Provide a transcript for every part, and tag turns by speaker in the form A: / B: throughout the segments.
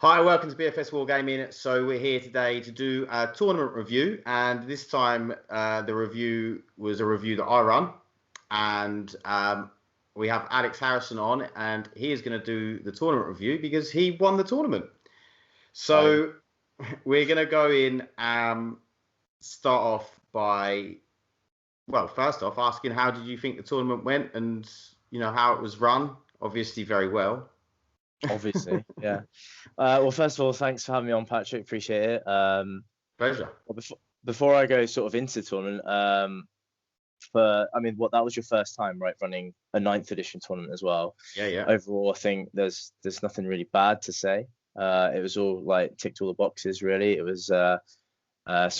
A: Hi, welcome to BFS Wargaming. So we're here today to do a tournament review, and this time the review was a review that I run, and we have Alex Harrison on, and he is going to do the tournament review because he won the tournament. So we're going to go in start off by, well, first off, asking how did you think the tournament went, and how it was run. Obviously, very well.
B: Obviously, yeah. Well, first of all, thanks for having me on, Patrick. Appreciate it.
A: Pleasure.
B: Well, before I go sort of into the tournament, that was your first time, right, running a 9th edition tournament as well?
A: Yeah.
B: Overall, I think there's nothing really bad to say. It was all like ticked all the boxes, really. It was so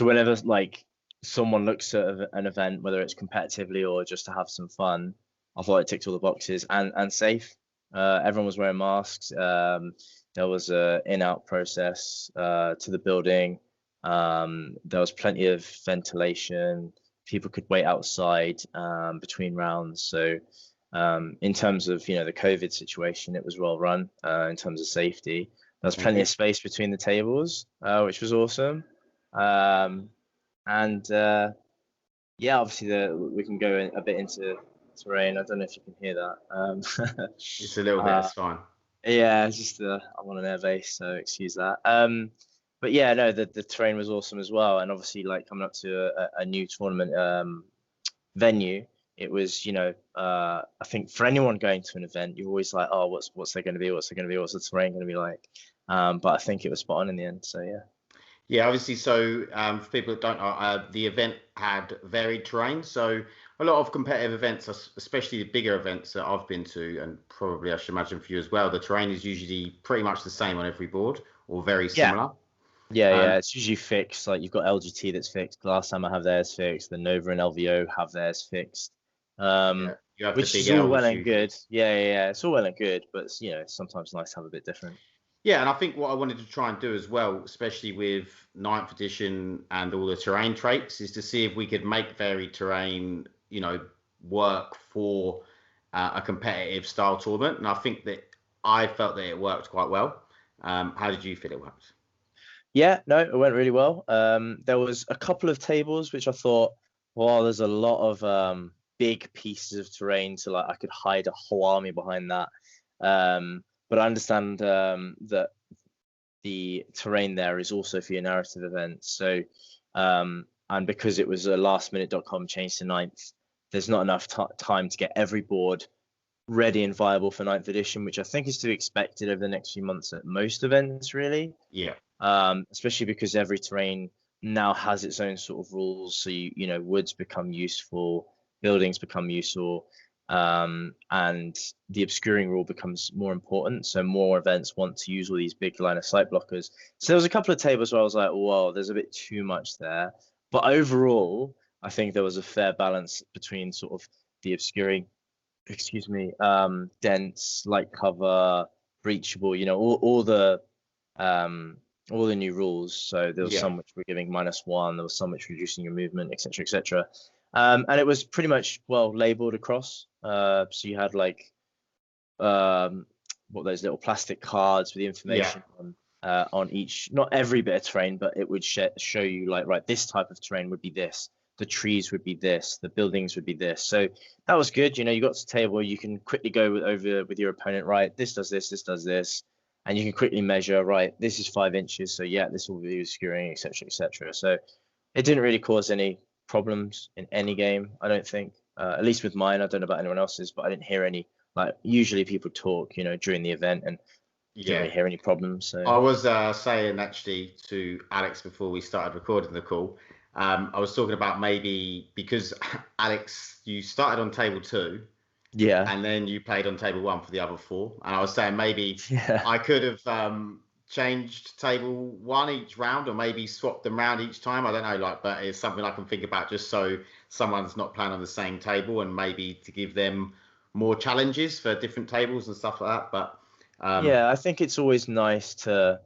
B: whenever like someone looks at an event, whether it's competitively or just to have some fun, I thought it ticked all the boxes and safe. Everyone was wearing masks. There was a in-out process to the building. There was plenty of ventilation. People could wait outside between rounds. So in terms of the COVID situation, it was well run in terms of safety. There was plenty of space between the tables, which was awesome. Yeah, obviously we can go a bit into terrain. I don't know if you can hear that.
A: It's a little bit, it's fine.
B: Yeah, it's just I'm on an air base, so excuse that. But yeah, no, the terrain was awesome as well, and obviously like coming up to a new tournament venue, it was I think for anyone going to an event, you're always like, oh, what's there going to be? What's there going to be? What's the terrain going to be like? But I think it was spot on in the end. So yeah.
A: Yeah, obviously. So for people that don't know, the event had varied terrain. So a lot of competitive events, especially the bigger events that I've been to, and probably I should imagine for you as well, the terrain is usually pretty much the same on every board or very similar.
B: Yeah, it's usually fixed. Like you've got LGT that's fixed. Glasshammer have theirs fixed. The Nova and LVO have theirs fixed.
A: You have
B: which
A: the big
B: is all
A: Ls
B: well and
A: usually.
B: good. Yeah. It's all well and good, but it's sometimes nice to have a bit different.
A: Yeah, and I think what I wanted to try and do as well, especially with 9th edition and all the terrain traits, is to see if we could make varied terrain, work for a competitive style tournament. And I think that I felt that it worked quite well. How did you feel it worked?
B: Yeah, no, it went really well. There was a couple of tables which I thought, well, there's a lot of big pieces of terrain, so like I could hide a whole army behind that. But I understand that the terrain there is also for your narrative events. So, and because it was a lastminute.com change to 9th, there's not enough time to get every board ready and viable for 9th edition, which I think is to be expected over the next few months at most events, really.
A: Yeah.
B: Especially because every terrain now has its own sort of rules. So woods become useful, buildings become useful. And the obscuring rule becomes more important, so more events want to use all these big line of sight blockers. So there was a couple of tables where I was like, whoa, there's a bit too much there, but overall I think there was a fair balance between sort of the obscuring, dense, light cover, breachable, all the new rules. So there was some which were giving -1, there was some which reducing your movement, etc. And it was pretty much well labeled across. So you had like those little plastic cards with the information on each, not every bit of terrain, but it would show you like, right, this type of terrain would be this, the trees would be this, the buildings would be this. So that was good. You got to the table, you can quickly go over with your opponent, right, this does this does this, and you can quickly measure, right, this is 5 inches, so yeah, this will be obscuring, etc. So it didn't really cause any problems in any game, I don't think. At least with mine, I don't know about anyone else's, but I didn't hear any. Like usually people talk, during the event, and didn't really hear any problems. So
A: I was saying actually to Alex before we started recording the call, I was talking about maybe because Alex, you started on table 2, and then you played on table 1 for the other 4, and I was saying maybe I could have changed table 1 each round, or maybe swapped them around each time. I don't know, but it's something I can think about just so someone's not playing on the same table, and maybe to give them more challenges for different tables and stuff like that. But
B: I think it's always nice to.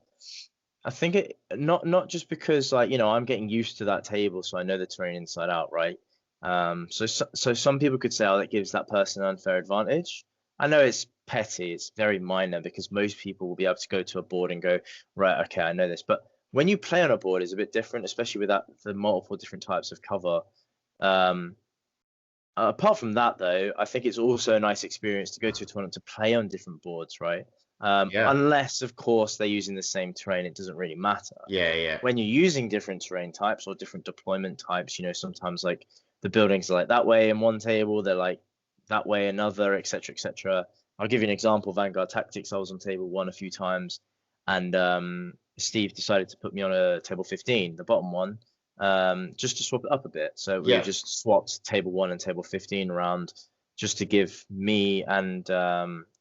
B: I think it not just because I'm getting used to that table, so I know the terrain inside out, right? So some people could say, oh, that gives that person an unfair advantage. I know it's petty, it's very minor, because most people will be able to go to a board and go, right, okay, I know this. But when you play on a board, it's a bit different, especially with the multiple different types of cover. Apart from that, though, I think it's also a nice experience to go to a tournament to play on different boards, right? Unless, of course, they're using the same terrain, it doesn't really matter.
A: Yeah.
B: When you're using different terrain types or different deployment types, sometimes like the buildings are like that way in one table, they're like that way another, etc., etc. I'll give you an example. Vanguard Tactics, I was on table 1 a few times, and Steve decided to put me on a table 15, the bottom one, just to swap it up a bit. So we just swapped table 1 and table 15 around, just to give me and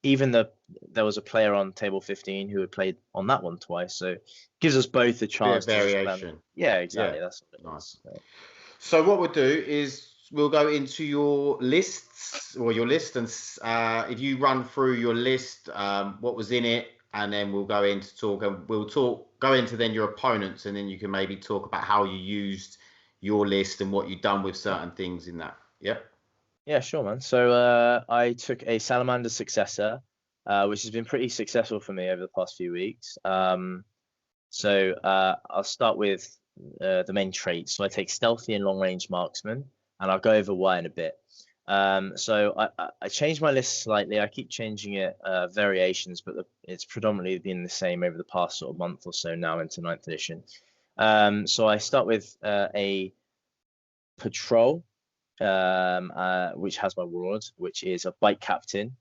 B: even there was a player on table 15 who had played on that one twice, so it gives us both a chance
A: to variation.
B: Yeah, exactly. That's
A: nice. So what we'll do is we'll go into your lists, or your list, and if you run through your list, what was in it, and then we'll go into talk, and we'll go into then your opponents, and then you can maybe talk about how you used your list and what you've done with certain things in that.
B: Yeah, sure, man. So I took a Salamander Successor, which has been pretty successful for me over the past few weeks. So I'll start with the main traits. So I take Stealthy and Long Range Marksman, and I'll go over why in a bit. So I changed my list slightly. I keep changing it, variations, but it's predominantly been the same over the past sort of month or so now into 9th edition. So I start with a Patrol, which has my Warlord, which is a Bike Captain.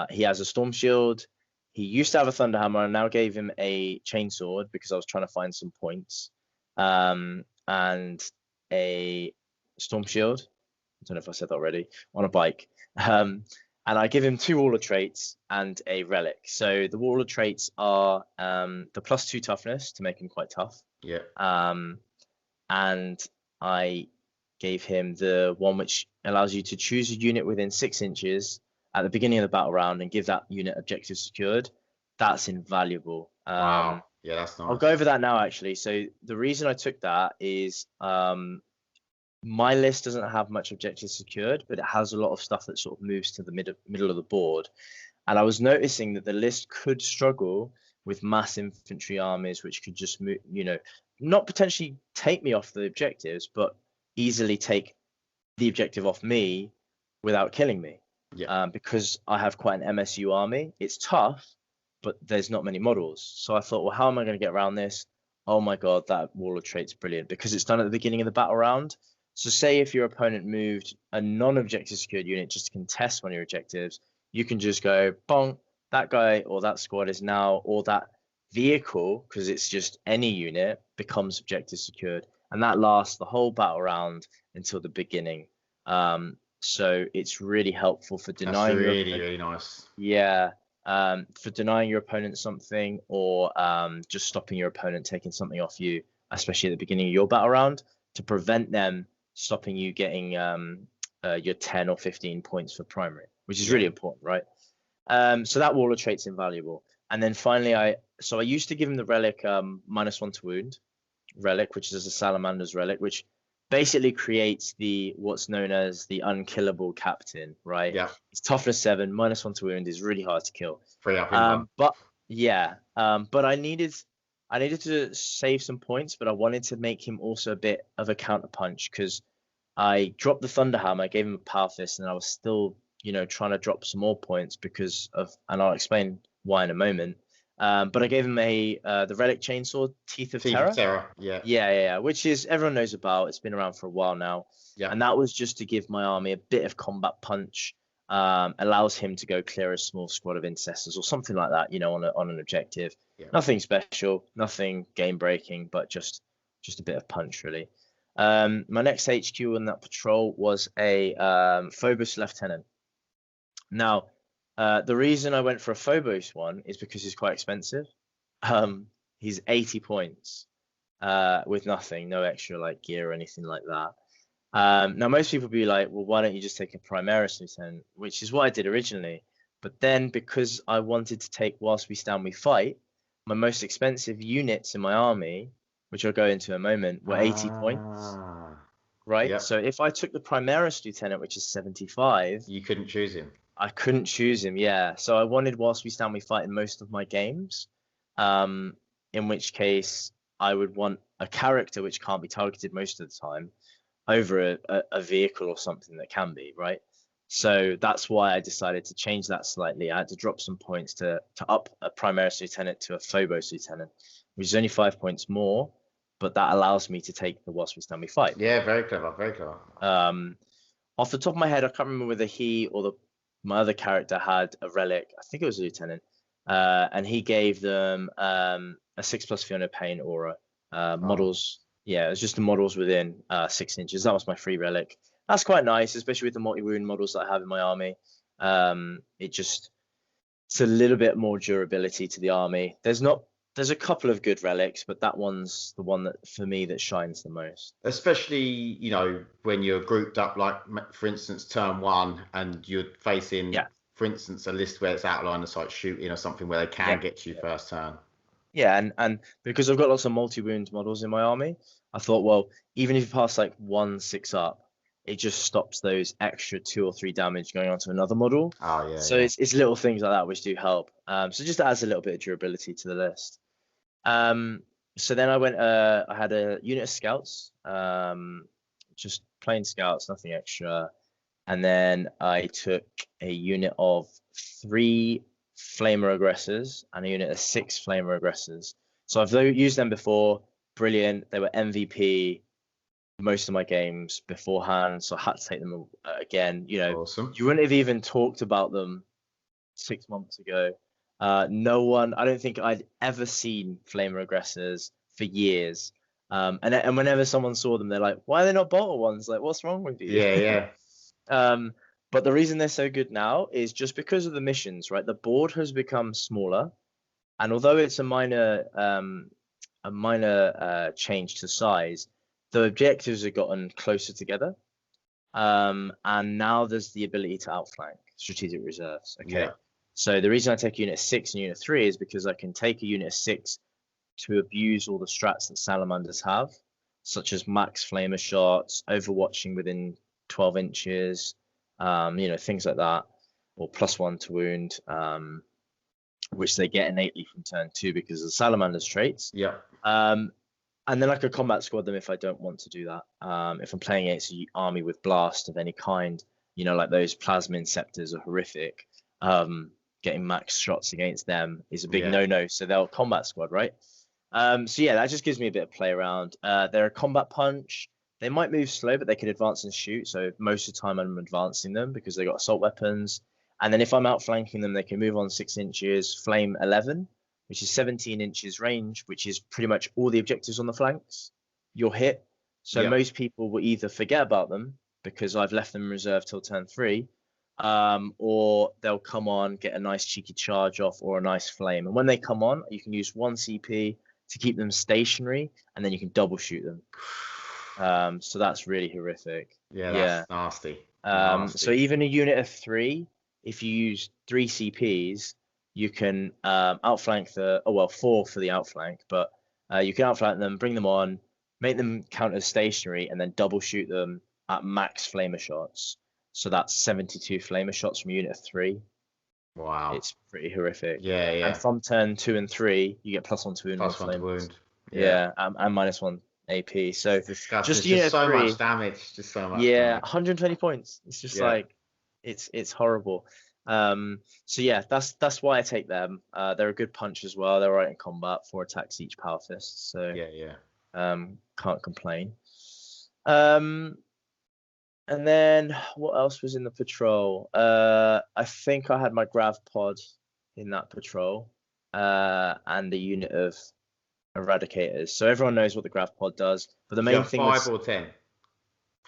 B: He has a Storm Shield. He used to have a Thunderhammer, and now gave him a Chainsword because I was trying to find some points. And a Storm Shield. I don't know if I said that already. On a bike. And I give him 2 Warlord traits and a Relic. So the Warlord traits are the +2 toughness to make him quite tough. And I gave him the one which allows you to choose a unit within 6 inches at the beginning of the battle round and give that unit objective secured. That's invaluable.
A: Wow. Yeah, that's nice.
B: I'll go over that now, actually. So the reason I took that is my list doesn't have much objective secured, but it has a lot of stuff that sort of moves to the middle of the board. And I was noticing that the list could struggle with mass infantry armies, which could just move, not potentially take me off the objectives, but easily take the objective off me without killing me. Because I have quite an MSU army. It's tough, but there's not many models. So I thought, well, how am I going to get around this? Oh my god, that Warlord trait's brilliant, because it's done at the beginning of the battle round. So say if your opponent moved a non-objective secured unit just to contest one of your objectives, you can just go, bong, that guy or that squad is now, or that vehicle, because it's just any unit, becomes objective secured. And that lasts the whole battle round until the beginning. So it's really helpful for denying.
A: That's really nice.
B: Yeah. For denying your opponent something, or just stopping your opponent taking something off you, especially at the beginning of your battle round, to prevent them stopping you getting your 10 or 15 points for primary, which is really important, right? So that Warlord trait's invaluable. And then finally, I used to give him the Relic -1 to wound Relic, which is a Salamander's Relic, which basically creates what's known as the unkillable captain, right?
A: Yeah.
B: It's toughness 7, -1 to wound, is really hard to kill.
A: But
B: I needed to save some points, but I wanted to make him also a bit of a counterpunch, because I dropped the Thunderhammer, I gave him a Power Fist, and I was still, trying to drop some more points because of, and I'll explain why in a moment. But I gave him the Relic Chainsword, Teeth of Terror. Yeah, which is, everyone knows about. It's been around for a while now.
A: Yeah.
B: And that was just to give my army a bit of combat punch. Allows him to go clear a small squad of intercessors or something like that, on an objective.
A: Yeah.
B: Nothing special, nothing game breaking, but just a bit of punch, really. My next HQ in that patrol was a Phobos Lieutenant. Now, the reason I went for a Phobos one is because he's quite expensive. He's 80 points with nothing, no extra gear or anything like that. Now, most people be like, well, why don't you just take a Primaris Lieutenant, which is what I did originally. But then, because I wanted to take Whilst We Stand We Fight, my most expensive units in my army, which I'll go into in a moment, were 80 points. Right? Yep. So if I took the Primaris Lieutenant, which is 75...
A: You couldn't choose him.
B: I couldn't choose him, yeah. So I wanted Whilst We Stand We Fight in most of my games, in which case I would want a character which can't be targeted most of the time over a vehicle or something that can be, right? So that's why I decided to change that slightly. I had to drop some points to up a Primaris Lieutenant to a Phobos Lieutenant, which is only 5 points more, but that allows me to take the Whilst We Stand We Fight.
A: Yeah, very clever, very clever.
B: Off the top of my head, I can't remember whether he or my other character had a relic. I think it was a Lieutenant, and he gave them a 6+ Fiona Pain aura. Models, yeah, it was just the models within 6 inches. That was my free relic. That's quite nice, especially with the multi-wound models that I have in my army. It's a little bit more durability to the army. There's a couple of good relics, but that one's the one that for me that shines the most.
A: Especially, you know, when you're grouped up, like for instance, turn 1, and you're facing, for instance, a list where it's outlined as like shooting or something where they can get you first turn.
B: Yeah, and because I've got lots of multi-wound models in my army, I thought, well, even if you pass like 1/6 up, it just stops those extra 2 or 3 damage going on to another model.
A: Oh yeah.
B: So it's little things like that which do help. So just adds a little bit of durability to the list. So then I had a unit of scouts, just plain scouts, nothing extra. And then I took a unit of 3 flamer aggressors and a unit of 6 flamer aggressors. So I've used them before. Brilliant. They were MVP most of my games beforehand, so I had to take them again. You know,
A: awesome.
B: You wouldn't have even talked about them 6 months ago. No one, I don't think I'd ever seen flamer aggressors for years. And whenever someone saw them, they're like, why are they not bottle ones? Like, what's wrong with you?
A: Yeah.
B: But the reason they're so good now is just because of the missions, right? The board has become smaller, and although it's a minor change to size, the objectives have gotten closer together. And now there's the ability to outflank strategic reserves. Okay. Yeah. So the reason I take Unit 6 and Unit 3 is because I can take a Unit 6 to abuse all the strats that salamanders have, such as max flamer shots, overwatching within 12 inches, things like that, or +1 to wound, which they get innately from turn 2 because of the salamander's traits.
A: Yeah.
B: And then I could combat squad them if I don't want to do that. If I'm playing against an army with blast of any kind, like those plasma inceptors are horrific. Getting max shots against them is a big no-no. So they'll combat squad, right? So yeah, that just gives me a bit of play around. They're a combat punch. They might move slow, but they can advance and shoot. So most of the time I'm advancing them because they got assault weapons. And then if I'm outflanking them, they can move on 6 inches, flame 11, which is 17 inches range, which is pretty much all the objectives on the flanks. You're hit. So most people will either forget about them because I've left them reserved till turn 3, or they'll come on, get a nice cheeky charge off or a nice flame. And when they come on, you can use 1 CP to keep them stationary, and then you can double shoot them. So that's really horrific.
A: Yeah, that's nasty.
B: So even a unit of 3, if you use 3 CPs, you can outflank 4 for the outflank, but you can outflank them, bring them on, make them count as stationary, and then double shoot them at max flamer shots. So that's 72 flamer shots from unit of 3.
A: Wow.
B: It's pretty horrific.
A: Yeah.
B: And from turn 2 and 3, you get +1 to wound.
A: +1 to wound.
B: Yeah, and -1 AP. So
A: just so much damage, just so much.
B: Yeah, 120 points. It's just like it's horrible. So yeah, that's why I take them. They're a good punch as well. They're right in combat, 4 attacks each power fist. So can't complain. And then what else was in the patrol? I think I had my grav pod in that patrol, and the unit of eradicators. So everyone knows what the grav pod does, but the main thing
A: 5 or 10.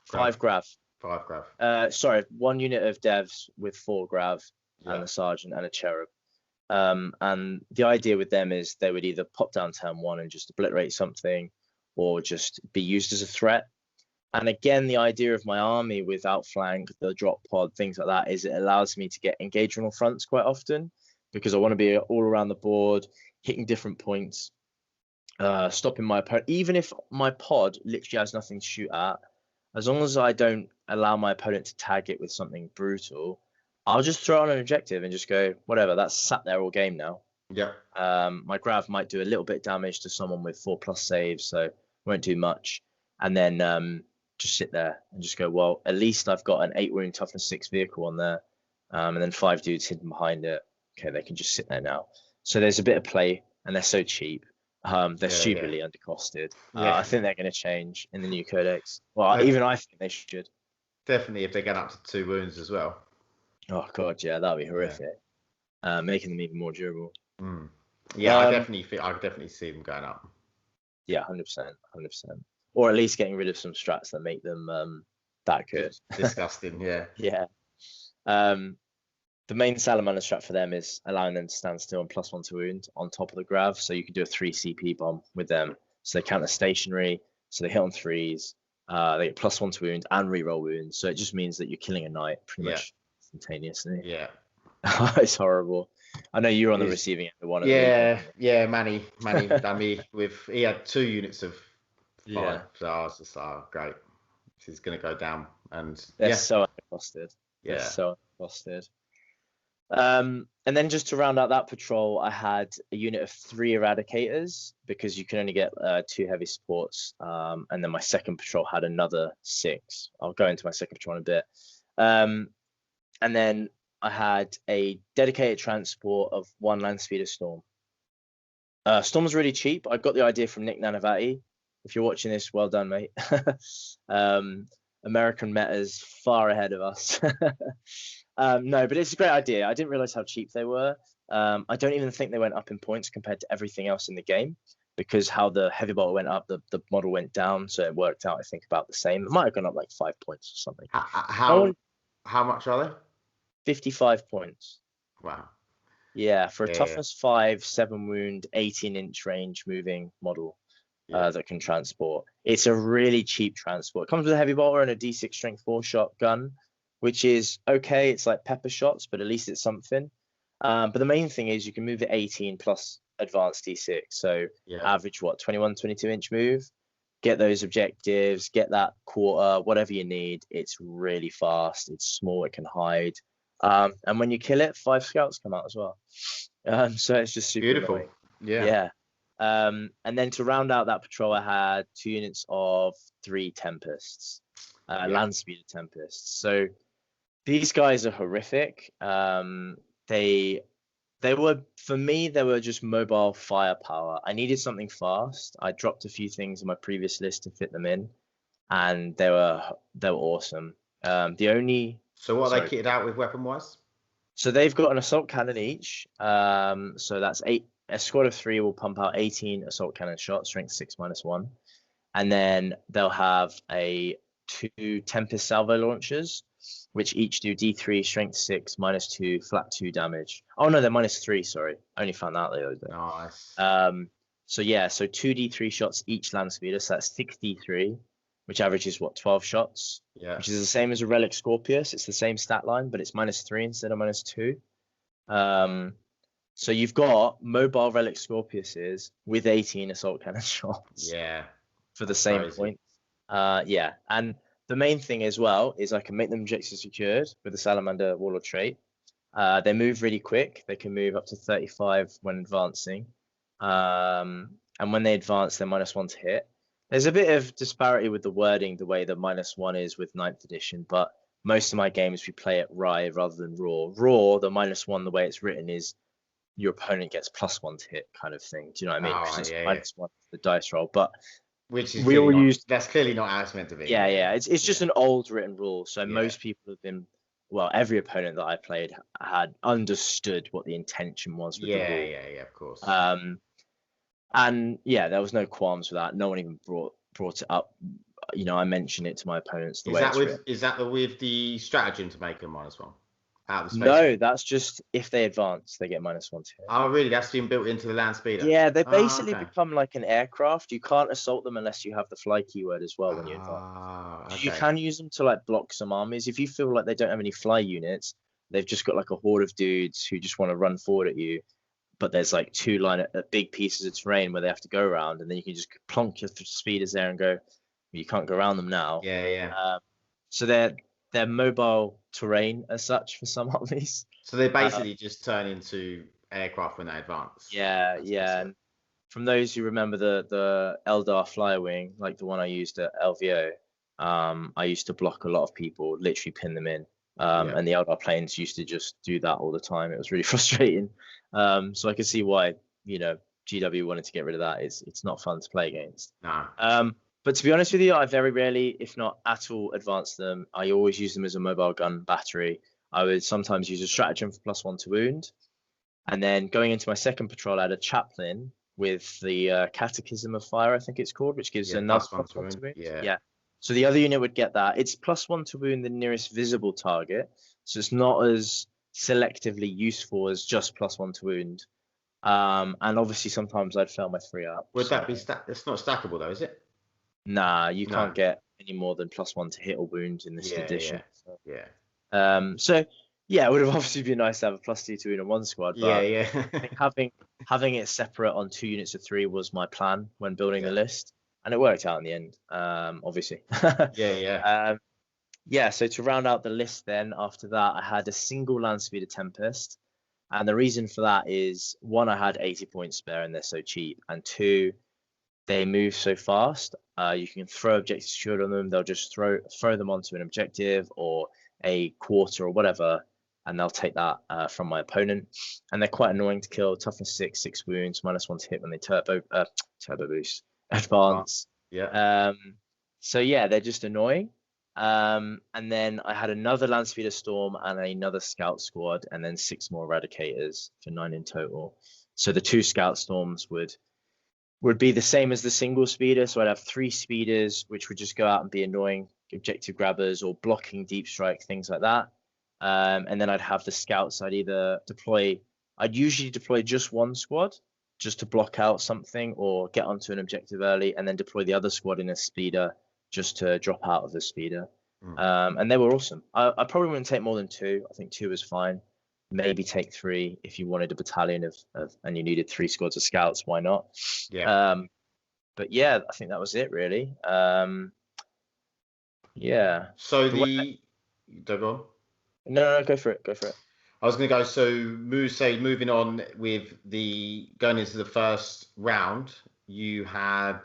B: 5 grav.
A: 5 grav.
B: Sorry, 1 unit of devs with 4 grav and a sergeant and a cherub. And the idea with them is they would either pop down turn 1 and just obliterate something, or just be used as a threat. And again, the idea of my army with outflank, the drop pod, things like that, is it allows me to get engagement on fronts quite often because I want to be all around the board, hitting different points, stopping my opponent. Even if my pod literally has nothing to shoot at, as long as I don't allow my opponent to tag it with something brutal, I'll just throw on an objective and just go, whatever, that's sat there all game now.
A: Yeah.
B: My grav might do a little bit of damage to someone with 4+ saves, so won't do much. And then just sit there and just go, well, at least I've got an 8 wound toughness 6 vehicle on there. And then 5 dudes hidden behind it. Okay, they can just sit there now. So there's a bit of play, and they're so cheap. They're stupidly undercosted. I think they're going to change in the new codex. Well, even I think they should.
A: Definitely, if they get up to 2 wounds as well.
B: Oh god, yeah, that'd be horrific. Making them even more durable.
A: Yeah, I definitely see them going up.
B: Yeah, 100%. Or at least getting rid of some strats that make them that good.
A: Disgusting, yeah.
B: Yeah. The main salamander strat for them is allowing them to stand still and +1 to wound on top of the grav, so you can do a 3 CP bomb with them. So they counter stationary, so they hit on 3s. They get +1 to wound and reroll wounds, so it just means that you're killing a knight pretty much instantaneously.
A: Yeah.
B: It's horrible. I know you're on the receiving end of one of
A: them. Yeah, Manny done me with. He had 2 units of 5, so I was just great. This is going to go down, and
B: they're so undercosted.
A: Yeah,
B: they're so undercosted. And then just to round out that patrol, I had a unit of 3 eradicators because you can only get 2 heavy supports. And then my second patrol had another 6. I'll go into my second patrol in a bit. And then I had a dedicated transport of 1 Landspeeder Storm. Storm's really cheap. I got the idea from Nick Nanavati. If you're watching this, well done, mate. American meta's far ahead of us. No, but it's a great idea. I didn't realize how cheap they were. I don't even think they went up in points compared to everything else in the game, because how the heavy bolter went up, the model went down, so it worked out, I think, about the same. It might have gone up like 5 points or something.
A: How much are they?
B: 55 points.
A: Wow.
B: Yeah, for a toughness 5, 7 wound, 18-inch range moving model that can transport. It's a really cheap transport. It comes with a heavy bolter and a D6 strength 4 shot gun, which is okay. It's like pepper shots, but at least it's something. But the main thing is you can move at 18 plus advanced D6. So average, 21, 22-inch move. Get those objectives, get that quarter, whatever you need. It's really fast. It's small. It can hide. And when you kill it, 5 scouts come out as well. So it's just super
A: beautiful.
B: Annoying.
A: Yeah.
B: And then to round out that patrol, I had 2 units of 3 Tempests, Landspeeder Tempests. So these guys are horrific. They were, for me, they were just mobile firepower. I needed something fast. I dropped a few things in my previous list to fit them in, and they were awesome.
A: So what are they kitted out with weapon-wise?
B: So they've got an assault cannon each. So that's 8. A squad of 3 will pump out 18 assault cannon shots, strength 6 -1. And then they'll have 2 Tempest salvo launchers, which each do D3 strength 6 -2 flat 2 damage. Oh no, they're -3. Sorry, I only found out the other day.
A: Nice.
B: So 2 D3 shots each Landspeeder, so that's 6 D3, which averages 12 shots.
A: Yeah.
B: Which is the same as a Relic Scorpius. It's the same stat line, but it's -3 instead of -2. So you've got mobile Relic Scorpiuses with 18 assault cannon shots.
A: Yeah.
B: For the same point. And the main thing as well is I can make them objective secured with the Salamander Warlord trait. They move really quick. They can move up to 35 when advancing. And when they advance, they're -1 to hit. There's a bit of disparity with the wording, the way the -1 is with 9th edition, but most of my games we play it Rye rather than Raw. Raw, the -1, the way it's written is your opponent gets +1 to hit kind of thing. Do you know what I mean? It's -1 the dice roll, but
A: which is that's clearly not how it's meant to be.
B: Yeah. It's just an old written rule. So most people have been, every opponent that I played had understood what the intention was with the rule.
A: Yeah, of course.
B: And there was no qualms with that. No one even brought it up. I mentioned it to my opponents.
A: Is that with the stratagem to make them -1? Out of the space?
B: No, that's just if they advance, they get -1 to hit.
A: Oh, really? That's been built into the Landspeeder?
B: Yeah, they basically become like an aircraft. You can't assault them unless you have the fly keyword as well when you advance. Okay. You can use them to block some armies. If you feel like they don't have any fly units, they've just got a horde of dudes who just want to run forward at you. But there's 2 big pieces of terrain where they have to go around, and then you can just plonk your speeders there and go. You can't go around them now.
A: Yeah.
B: So they're mobile terrain as such for some armies.
A: So they basically just turn into aircraft when they advance.
B: Yeah, yeah. And from those who remember the Eldar Flyer Wing, like the one I used at LVO, I used to block a lot of people, literally pin them in. And the Eldar planes used to just do that all the time. It was really frustrating. So I could see why, GW wanted to get rid of that. It's not fun to play against.
A: No.
B: But to be honest with you, I very rarely, if not at all, advance them. I always use them as a mobile gun battery. I would sometimes use a stratagem for +1 to wound. And then going into my second patrol, I had a chaplain with the Catechism of Fire, I think it's called, which gives another +1 to wound. Yeah. So the other unit would get that. It's +1 to wound the nearest visible target. So it's not as selectively useful as just +1 to wound. And obviously sometimes I'd fail my 3-up.
A: Would that be it's not stackable though, is it?
B: Nah, you can't get any more than +1 to hit or wound in this edition. So yeah, it would have obviously been nice to have a +2 to wound on one squad. But I think having it separate on 2 units of 3 was my plan when building the list, and it worked out in the end. Obviously. So to round out the list, then after that, I had a single Landspeeder Tempest, and the reason for that is 1, I had 80 points spare and they're so cheap, and 2, they move so fast. You can throw objective secured on them. They'll just throw them onto an objective or a quarter or whatever, and they'll take that from my opponent. And they're quite annoying to kill. Toughness 6, 6 wounds, -1 to hit when they turbo boost, advance. So yeah, they're just annoying. And then I had another Landspeeder Storm and another Scout Squad, and then 6 more Eradicators for 9 in total. So the 2 Scout Storms would be the same as the single speeder. So I'd have 3 speeders, which would just go out and be annoying objective grabbers or blocking deep strike, things like that. And then I'd have the scouts. I'd usually deploy just 1 squad just to block out something or get onto an objective early, and then deploy the other squad in a speeder just to drop out of the speeder. And they were awesome. I probably wouldn't take more than 2. I think 2 was fine. Maybe take 3 if you wanted a battalion of and you needed 3 squads of scouts. Why not? But yeah, I think that was it really.
A: So go on.
B: No, go for it.
A: I was going to go. So moving on with going into the first round, you were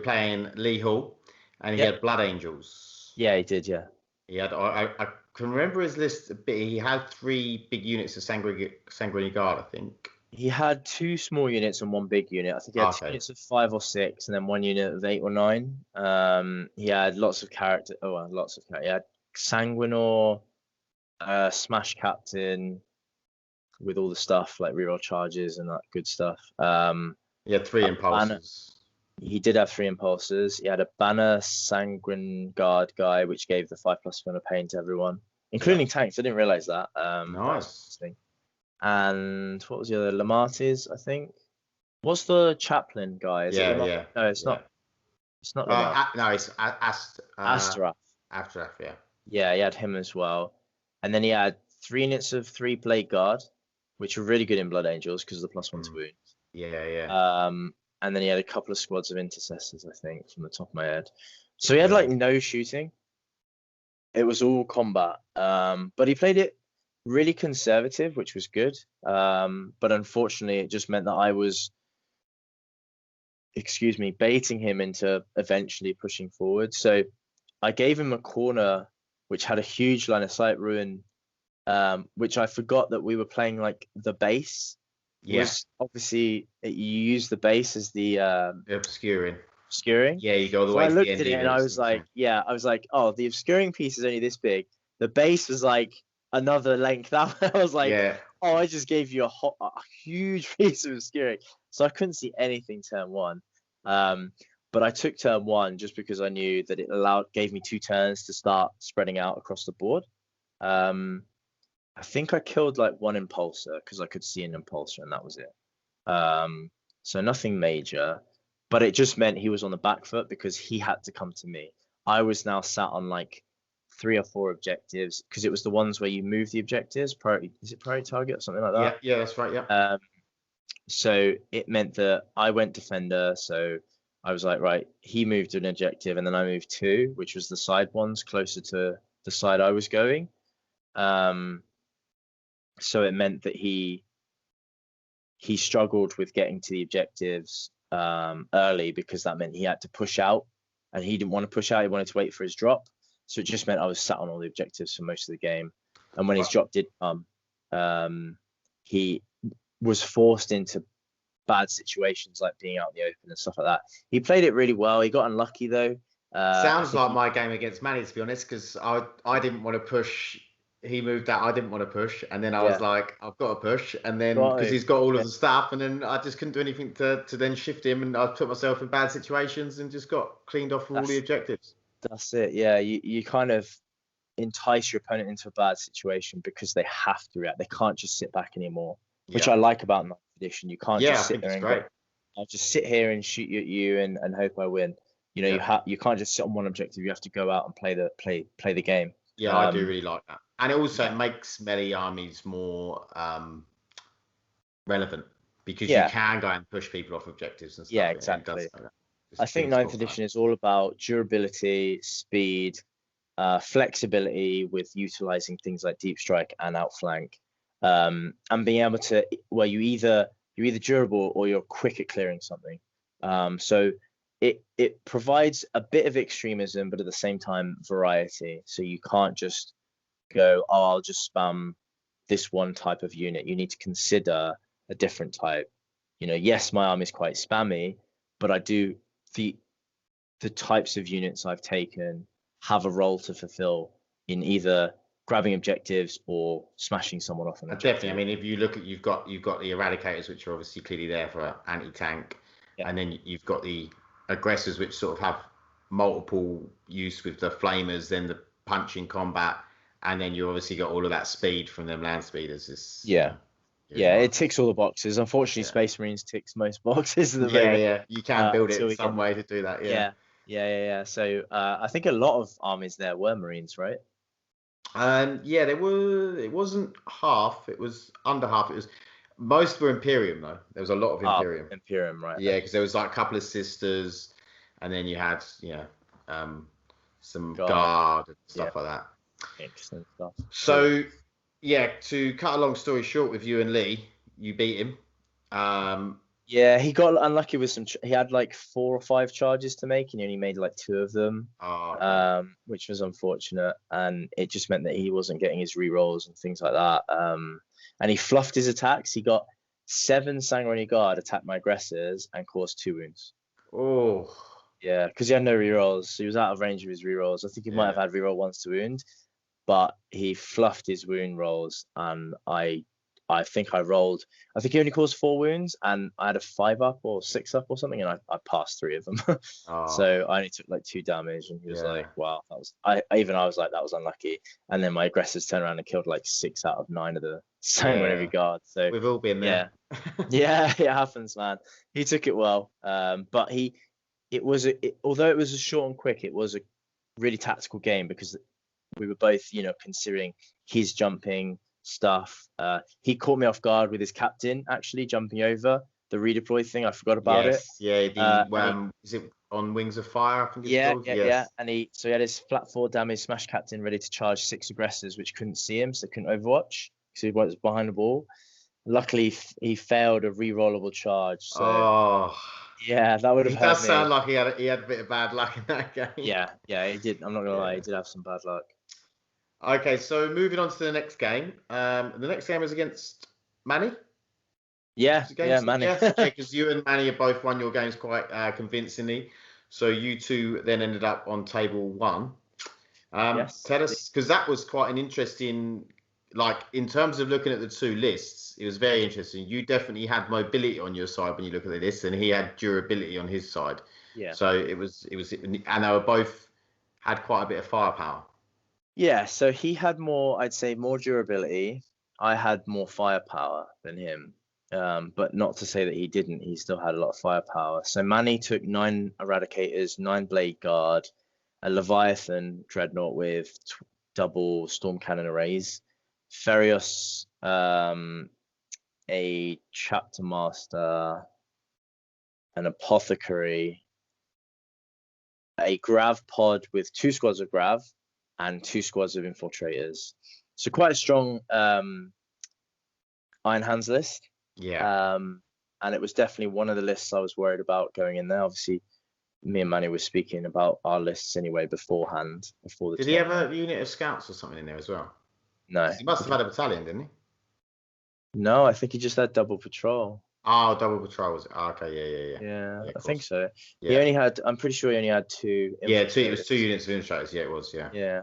A: playing Lee Hall, and he had Blood Angels.
B: Yeah, he did. Yeah.
A: He had. I can remember his list a bit. He had 3 big units of Sanguinary Guard, I think.
B: He had 2 small units and 1 big unit. I think he had 2 units of 5 or 6, and then 1 unit of 8 or 9. He had lots of character. He had Sanguinor, Smash Captain, with all the stuff like reroll charges and that good stuff.
A: He had 3 impulses.
B: He did have 3 impulses. He had a Banner Sanguine Guard guy, which gave the 5+ Fun of Pain to everyone, including tanks. I didn't realize that.
A: Nice.
B: And what was the other? Lamartis, I think. What's the chaplain guy? Is it No, it's not. It's not.
A: No, it's
B: Astaroth.
A: Astaroth, yeah.
B: Yeah, he had him as well. And then he had 3 units of 3 Blade Guard, which were really good in Blood Angels because of the +1 to wound.
A: Yeah.
B: And then he had a couple of squads of intercessors, I think, from the top of my head. So he had like no shooting. It was all combat. But he played it really conservative, which was good. But unfortunately, it just meant that I was, baiting him into eventually pushing forward. So I gave him a corner which had a huge line of sight ruin, which I forgot that we were playing like the base. Yes. Obviously, you use the base as the
A: obscuring.
B: Yeah,
A: you go all the way.
B: I looked at it and I was like, oh, the obscuring piece is only this big. The base was like another length out. I was like, oh, I just gave you a huge piece of obscuring, so I couldn't see anything turn 1. But I took turn 1 just because I knew that it gave me 2 turns to start spreading out across the board. I think I killed like 1 impulsor because I could see an impulsor, and that was it. So nothing major, but it just meant he was on the back foot because he had to come to me. I was now sat on like 3 or 4 objectives because it was the ones where you move the objectives. Is it priority target or something like that?
A: Yeah, that's right. Yeah.
B: So it meant that I went defender. So I was like, right, he moved an objective, and then I moved 2, which was the side ones closer to the side I was going. So it meant that he struggled with getting to the objectives early, because that meant he had to push out, and he didn't want to push out. He wanted to wait for his drop. So it just meant I was sat on all the objectives for most of the game. And when his drop did come, he was forced into bad situations, like being out in the open and stuff like that. He played it really well. He got unlucky though.
A: Sounds like my game against Manny, to be honest, because I didn't want to push. He moved out. I didn't want to push, and then I was like, I've got to push, and then because he's got all of the stuff, and then I just couldn't do anything to then shift him, and I put myself in bad situations and just got cleaned off all the objectives.
B: That's it. Yeah, you kind of entice your opponent into a bad situation because they have to react. They can't just sit back anymore, which I like about 9th edition. You can't just sit there and go, I'll just sit here and shoot at you and hope I win. You know, you can't just sit on one objective. You have to go out and play the game.
A: Yeah, I do really like that. And it also makes melee armies more relevant, because you can go and push people off objectives and stuff.
B: Yeah, exactly. I think 9th edition is all about durability, speed, flexibility with utilizing things like deep strike and outflank, and being able to, where you're either durable or you're quick at clearing something. So it provides a bit of extremism, but at the same time variety. So you can't just go, oh, I'll just spam this one type of unit. You need to consider a different type. You know, yes, my army is quite spammy, but I do the types of units I've taken have a role to fulfill in either grabbing objectives or smashing someone off an objective.
A: Definitely. I mean, if you look at, you've got the Eradicators, which are obviously clearly there for anti-tank, and then you've got the Aggressors, which sort of have multiple use with the Flamers, then the punch in combat, and then you obviously got all of that speed from them Landspeeders.
B: It ticks all the boxes. Unfortunately, Space Marines ticks most boxes.
A: You can build it in some way to do that.
B: Yeah. So I think a lot of armies there were Marines, right?
A: There were. It wasn't half. It was under half. It was. Most were Imperium though. There was a lot of Imperium.
B: Imperium, right?
A: Yeah, because there was like a couple of Sisters, and then you had some Guard and stuff like that.
B: Excellent stuff.
A: So to cut a long story short, with you and Lee, you beat him.
B: He got unlucky with some. He had like 4 or 5 charges to make, and he only made like 2 of them, which was unfortunate. And it just meant that he wasn't getting his rerolls and things like that. And he fluffed his attacks. He got 7 Sanguinary Guard attack my aggressors and caused 2 wounds.
A: Oh.
B: Yeah, because he had no rerolls. He was out of range of his rerolls. I think he might have had reroll once to wound, but he fluffed his wound rolls, and I think I rolled. I think he only caused 4 wounds, and I had a 5 up or 6 up or something, and I passed 3 of them. So I only took like 2 damage, and he was like, "Wow, that was." I was like, "That was unlucky." And then my aggressors turned around and killed like 6 out of 9 of the Sanguinary Guard. So
A: we've all been there.
B: Yeah, it happens, man. He took it well, but although it was a short and quick, it was a really tactical game, because we were both, considering his jumping stuff. He caught me off guard with his captain actually jumping over the redeploy thing. I forgot about it.
A: Yeah, is it on Wings of Fire? I think it's called?
B: Yeah. And he had his flat 4 damage smash captain ready to charge 6 aggressors, which couldn't see him, so couldn't overwatch because he was behind the wall. Luckily, he failed a re-rollable charge. So, yeah, that would have hurt me.
A: It does sound like he had a bit of bad luck in that game.
B: Yeah, he did. I'm not gonna lie, he did have some bad luck.
A: Okay, so moving on to the next game. The next game is against Manny.
B: Yeah, Manny.
A: Because you and Manny have both won your games quite convincingly. So you two then ended up on table 1. Tell us, because that was quite an interesting, like in terms of looking at the 2 lists, it was very interesting. You definitely had mobility on your side when you look at the list, and he had durability on his side.
B: Yeah.
A: So it was, and they were both had quite a bit of firepower.
B: Yeah, so he had more, I'd say, more durability. I had more firepower than him, but not to say that he didn't. He still had a lot of firepower. So Manny took 9 Eradicators, 9 Blade Guard, a Leviathan Dreadnought with double Storm Cannon arrays, Ferios, a Chapter Master, an Apothecary, a Grav Pod with 2 squads of Grav, and 2 squads of infiltrators. So quite a strong Iron Hands list.
A: Yeah.
B: And it was definitely one of the lists I was worried about going in there. Obviously, me and Manny were speaking about our lists anyway beforehand. Before the
A: Did he have a unit of scouts or something in there as well?
B: No.
A: He must have had a battalion, didn't he?
B: No, I think he just had double patrol.
A: Oh, double patrols. Oh, okay,
B: Yeah, I think so.
A: Yeah.
B: He only had. I'm pretty sure he only had 2.
A: Yeah, it was 2 units of infiltrators. Yeah, it was. Yeah.
B: Yeah.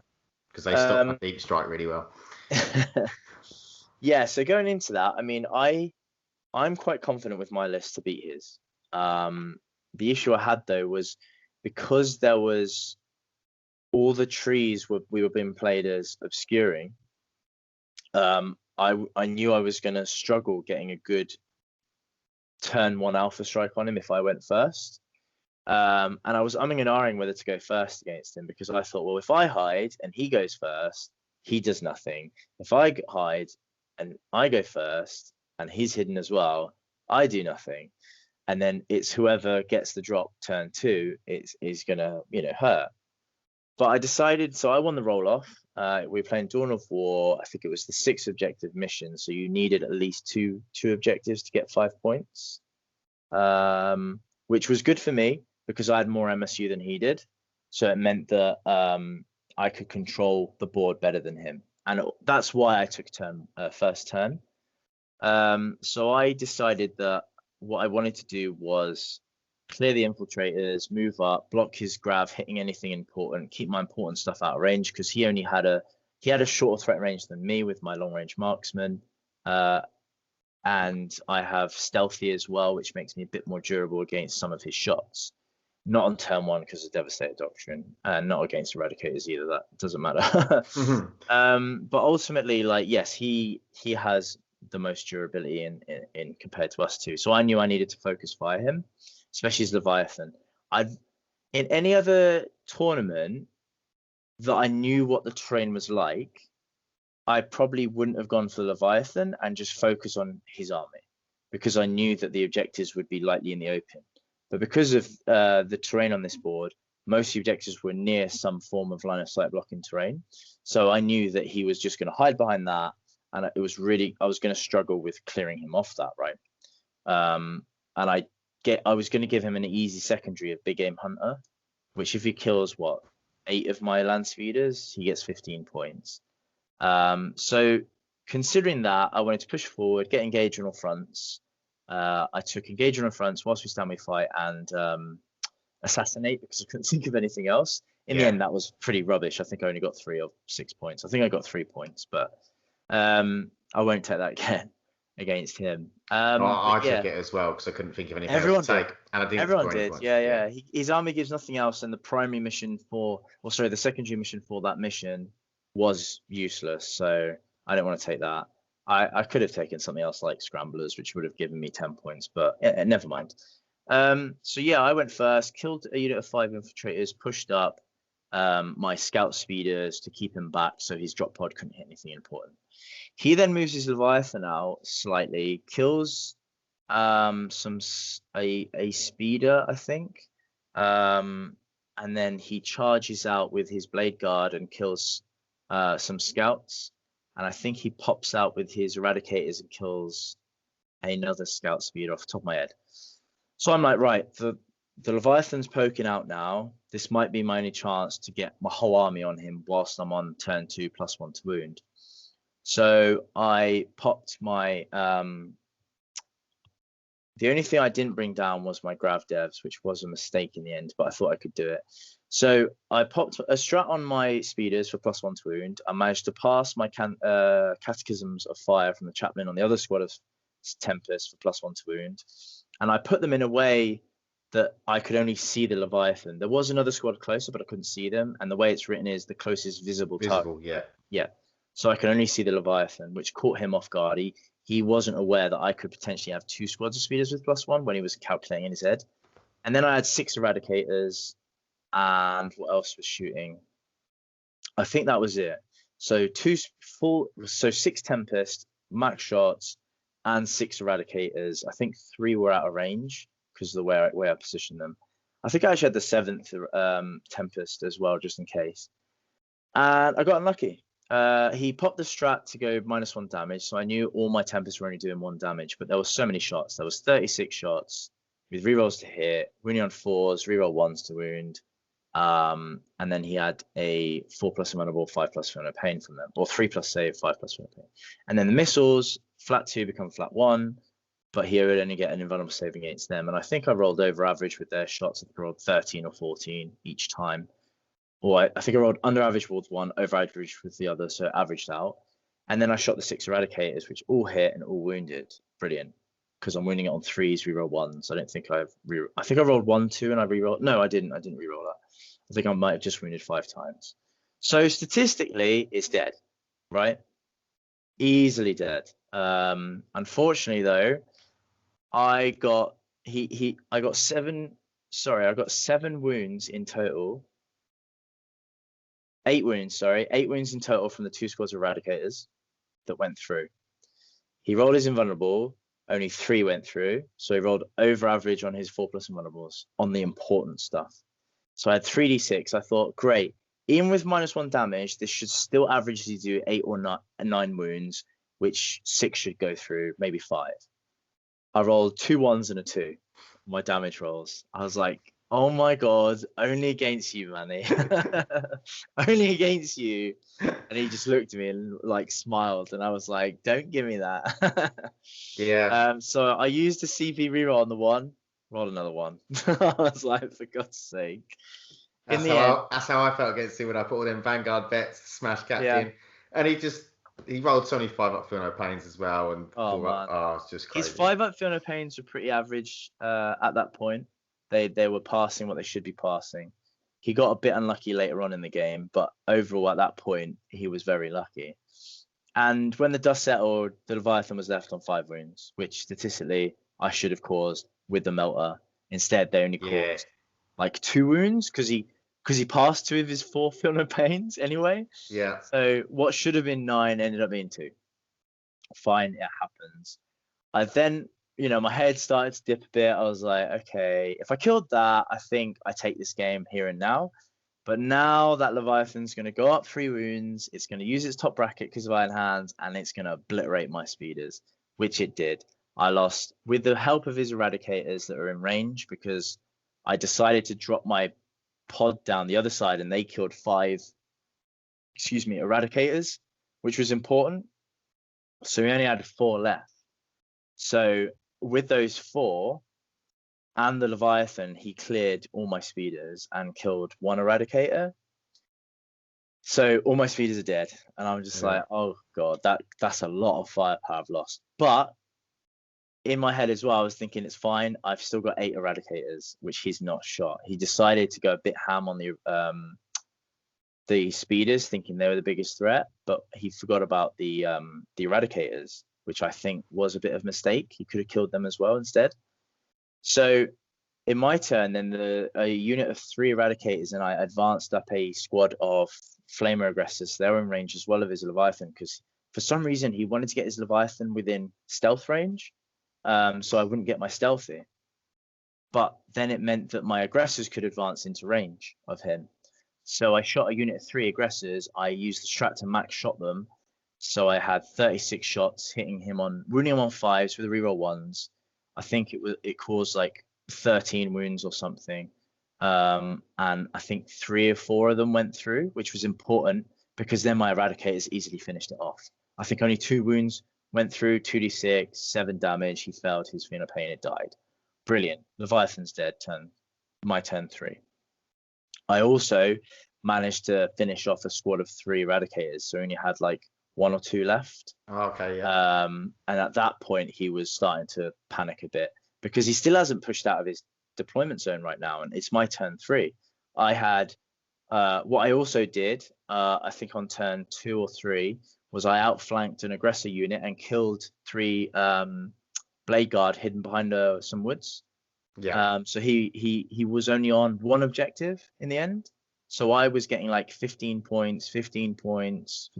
A: Because they stopped a deep strike really well.
B: Yeah. So going into that, I mean, I'm quite confident with my list to beat his. The issue I had though was because there was all the trees we were being played as obscuring. I knew I was going to struggle getting a good turn 1 alpha strike on him if I went first. And I was umming and ahhing whether to go first against him, because I thought, well, if I hide and he goes first, he does nothing. If I hide and I go first and he's hidden as well, I do nothing. And then it's whoever gets the drop turn 2 is gonna, hurt. But I decided, so I won the roll off. We were playing Dawn of War. I think it was the 6 objective mission, so you needed at least two objectives to get 5 points, which was good for me because I had more MSU than he did. So it meant that I could control the board better than him, and that's why I took first turn. So I decided that what I wanted to do was clear the infiltrators, move up, block his grav, hitting anything important, keep my important stuff out of range, because he only had a shorter threat range than me with my long range marksman, and I have stealthy as well, which makes me a bit more durable against some of his shots. Not on turn 1 because of Devastator Doctrine, and not against Eradicators either. That doesn't matter. Mm-hmm. But ultimately, yes, he has the most durability in compared to us two. So I knew I needed to focus fire him, especially as Leviathan. In any other tournament that I knew what the terrain was like, I probably wouldn't have gone for Leviathan and just focus on his army, because I knew that the objectives would be lightly in the open. But because of the terrain on this board, most of the objectives were near some form of line of sight blocking terrain. So I knew that he was just going to hide behind that, and I was going to struggle with clearing him off that, right? And I was going to give him an easy secondary of Big Game Hunter, which if he kills 8 of my Landspeeders, he gets 15 points. So considering that, I wanted to push forward, get engaged on all fronts. I took engage on all fronts whilst we stand we fight, and assassinate, because I couldn't think of anything else. In the end, that was pretty rubbish. I think I only got 3 or 6 points. I think I got 3 points, but I won't take that again against him.
A: I took it as well because I couldn't think of anything else to take. And I didn't
B: everyone did. Yeah. His army gives nothing else, and the primary mission the secondary mission for that mission was useless. So I didn't want to take that. I could have taken something else like Scramblers, which would have given me 10 points, but never mind. So yeah, I went first, killed a unit of 5 infiltrators, pushed up my scout speeders to keep him back so his drop pod couldn't hit anything important. He then moves his Leviathan out slightly, kills a speeder, I think, and then he charges out with his Blade Guard and kills some scouts, and I think he pops out with his Eradicators and kills another scout speeder off the top of my head. So I'm like, right, the Leviathan's poking out now. This might be my only chance to get my whole army on him whilst I'm on turn 2 +1 to wound. So I popped my the only thing I didn't bring down was my Grav Devs, which was a mistake in the end, but I thought I could do it. So I popped a strat on my speeders for +1 to wound. I managed to pass my Catechisms of Fire from the chaplain on the other squad of Tempest for +1 to wound, and I put them in a way that I could only see the Leviathan. There was another squad closer, but I couldn't see them, and the way it's written is the closest visible target. Yeah. So I could only see the Leviathan, which caught him off guard. He wasn't aware that I could potentially have 2 squads of speeders with +1 when he was calculating in his head. And then I had 6 Eradicators, and what else was shooting? I think that was it. So 6 Tempest, max shots, and 6 Eradicators. I think 3 were out of range because of the way I positioned them. I think I actually had the 7th Tempest as well, just in case. And I got unlucky. He popped the strat to go -1 damage, so I knew all my Tempests were only doing 1 damage, but there were so many shots. There was 36 shots with rerolls to hit, wounding on 4s, reroll 1s to wound. And then he had a 4+ invulnerable, 5+ Feeling No Pain from them, or 3+ save, 5+ Feeling No Pain. And then the missiles, flat 2 become flat 1, but he would only get an invulnerable save against them. And I think I rolled over average with their shots. I think I rolled 13 or 14 each time. Or I think I rolled under average with one, over average with the other, so it averaged out. And then I shot the 6 Eradicators, which all hit and all wounded. Brilliant. Because I'm wounding it on 3s, reroll 1s. I don't think I think I rolled 1, 2, and I rerolled. No, I didn't reroll that. I think I might have just wounded 5 times. So statistically, it's dead, right? Easily dead. Unfortunately, though, I got 7 wounds in total. 8 wounds in total from the 2 squads of Eradicators that went through. He rolled his invulnerable, only 3 went through, so he rolled over average on his 4+ invulnerables on the important stuff. So I had 3d6. I thought, great, even with -1 damage, this should still averagely do 8 or 9 wounds, which 6 should go through, maybe 5. I rolled 2 1s and a 2, my damage rolls. I was like, oh my god, only against you, Manny. Only against you. And he just looked at me and like smiled, and I was like, don't give me that.
A: Yeah.
B: So I used the CP reroll on the 1, rolled another 1. I was like, for God's sake.
A: That's how I felt against him when I put all them Vanguard bets, smash captain, and he rolled 25 up Feeling No Pains as well, and it's just crazy.
B: His 5 up Feeling No Pains were pretty average at that point. They were passing what they should be passing. He got a bit unlucky later on in the game, but overall at that point he was very lucky. And when the dust settled, the Leviathan was left on 5 wounds, which statistically I should have caused with the melter. Instead, they only caused like 2 wounds because he passed 2 of his 4 Feeling No Pains anyway.
A: Yeah.
B: So what should have been 9 ended up being 2. Fine, it happens. I then, my head started to dip a bit. I was like, okay, if I killed that, I think I take this game here and now. But now that Leviathan's going to go up 3 wounds, it's going to use its top bracket because of Iron Hands, and it's going to obliterate my speeders, which it did. I lost with the help of his Eradicators that are in range, because I decided to drop my pod down the other side, and they killed 5 Eradicators, which was important. So we only had 4 left. So with those 4 and the Leviathan, he cleared all my speeders and killed 1 Eradicator. So all my speeders are dead, and I'm just like, oh god, that's a lot of firepower I've lost. But in my head as well, I was thinking, it's fine. I've still got 8 Eradicators, which he's not shot. He decided to go a bit ham on the speeders, thinking they were the biggest threat, but he forgot about the Eradicators, which I think was a bit of a mistake. He could have killed them as well instead. So in my turn, then a unit of 3 Eradicators, and I advanced up a squad of Flamer Aggressors. They're in range as well of his Leviathan, because for some reason he wanted to get his Leviathan within stealth range, so I wouldn't get my stealthy. But then it meant that my aggressors could advance into range of him. So I shot a unit of 3 aggressors. I used the strat to max shot them. So I had 36 shots, wounding him on 5s with the reroll 1s. I think it caused like 13 wounds or something. And I think 3 or 4 of them went through, which was important because then my Eradicators easily finished it off. I think only 2 wounds went through, 2d6, 7 damage. He failed his Feeling No Pain, it died. Brilliant. Leviathan's dead. My turn 3. I also managed to finish off a squad of 3 Eradicators, so I only had like 1 or 2 left.
A: Okay, yeah.
B: And at that point, he was starting to panic a bit because he still hasn't pushed out of his deployment zone right now, and it's my turn 3. I had what I also did, I think on turn 2 or 3, was I outflanked an aggressor unit and killed 3 Blade Guard hidden behind some woods.
A: Yeah.
B: So he was only on 1 objective in the end. So I was getting like 15 points for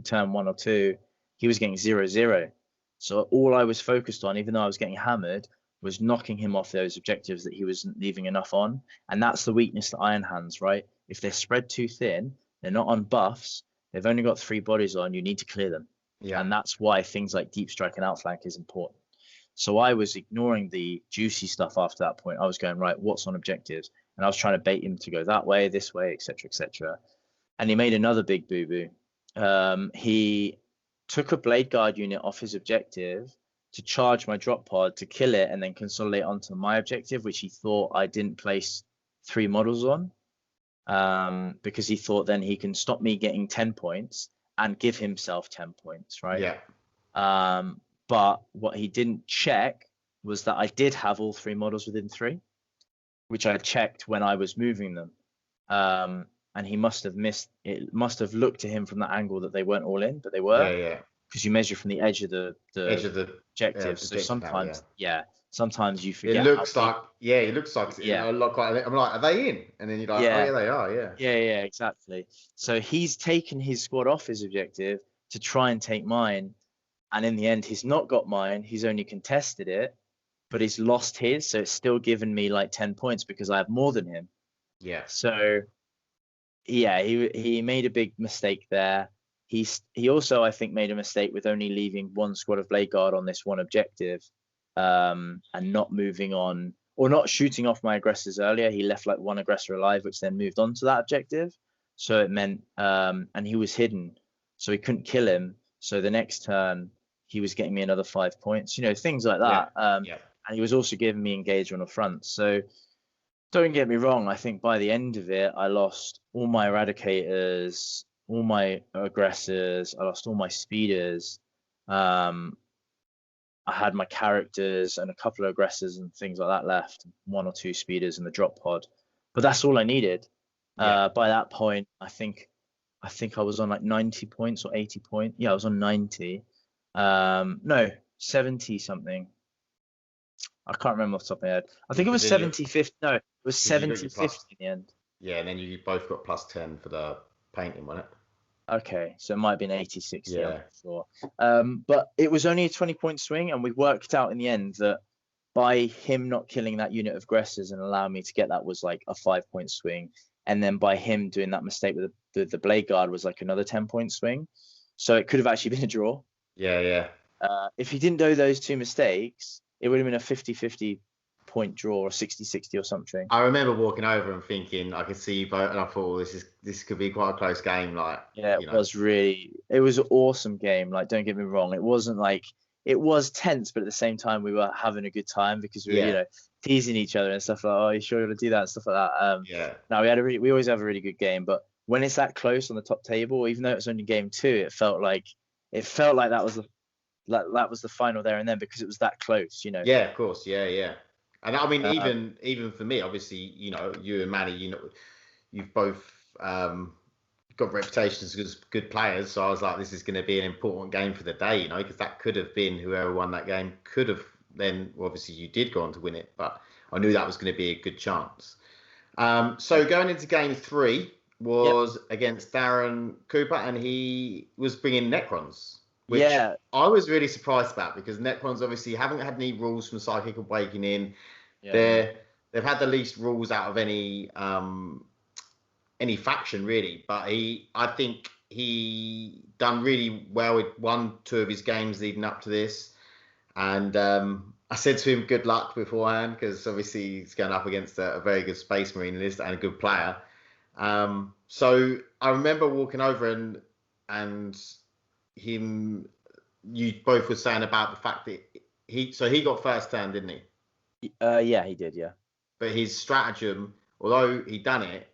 B: turn 1 or 2. He was getting 0-0. So all I was focused on, even though I was getting hammered, was knocking him off those objectives that he wasn't leaving enough on. And that's the weakness to Iron Hands, right? If they're spread too thin, they're not on buffs, They've only got 3 bodies on. You need to clear them.
A: Yeah.
B: And that's why things like deep strike and outflank is important. So I was ignoring the juicy stuff after that point. I was going, right, what's on objectives? And I was trying to bait him to go that way, this way, etc., etc. And he made another big boo-boo. He took a blade guard unit off his objective to charge my drop pod to kill it and then consolidate onto my objective, which he thought I didn't place 3 models on, because he thought then he can stop me getting 10 points and give himself 10 points, right?
A: Yeah.
B: But what he didn't check was that I did have all 3 models within 3, which I checked when I was moving them. And he must have missed it. Must have looked to him from that angle that they weren't all in, but they were.
A: Yeah.
B: Because you measure from the edge of the objective. So sometimes, sometimes you forget.
A: It looks like, a lot quite. I'm like, are they in? And then you're like, oh yeah, they are.
B: Yeah, exactly. So he's taken his squad off his objective to try and take mine. And in the end, he's not got mine. He's only contested it, but he's lost his. So it's still given me like 10 points because I have more than him.
A: Yeah.
B: So, yeah, he made a big mistake there. He also, I think, made a mistake with only leaving 1 squad of Blade Guard on this one objective, and not moving on or not shooting off my aggressors earlier. He left like 1 aggressor alive, which then moved on to that objective. So it meant, and he was hidden, so he couldn't kill him. So the next turn, he was getting me another 5 points, things like that. And he was also giving me engage on the front. So don't get me wrong. I think by the end of it, I lost all my eradicators, all my aggressors. I lost all my speeders. I had my characters and a couple of aggressors and things like that left. 1 or 2 speeders in the drop pod. But that's all I needed. By that point, I think I was on like 90 points or 80 points. Yeah, I was on 90. No, 70 something. I can't remember off the top of my head. I think it was 70 50. No, it was 70 50 in the end.
A: Yeah, and then you both got +10 for the painting, wasn't it?
B: Okay, so it might have been 80 60. Yeah. I'm not sure. But it was only a 20-point swing, and we worked out in the end that by him not killing that unit of aggressors and allowing me to get that was like a 5-point swing. And then by him doing that mistake with the Blade Guard was like another 10-point swing. So it could have actually been a draw.
A: Yeah.
B: If he didn't do those 2 mistakes, it would have been a 50-50 point draw or 60-60 or something.
A: I remember walking over and thinking I could see you both, and I thought this could be quite a close game. Like,
B: it was an awesome game. Like, don't get me wrong, it wasn't like, it was tense, but at the same time we were having a good time because we were teasing each other and stuff like, oh, you sure you want to do that and stuff like that. No, we always have a really good game, but when it's that close on the top table, even though it was only game 2, it felt like that was the final there and then because it was that close,
A: Yeah, of course, yeah. And I mean, even for me, obviously, you and Manny, you've both got reputations as good players. So I was like, this is going to be an important game for the day, because that could have been whoever won that game could have then, obviously you did go on to win it, but I knew that was going to be a good chance. So going into game 3 was against Darren Cooper, and he was bringing Necrons. Which I was really surprised about because Necrons obviously haven't had any rules from Psychic Awakening. They've had the least rules out of any faction really, but I think he done really well with 1-2 of his games leading up to this, and I said to him good luck beforehand because obviously he's going up against a very good Space Marine list and a good player. So I remember walking over and him, you both were saying about the fact that he got first turn, didn't he?
B: Yeah, he did, yeah.
A: But his stratagem, although he done it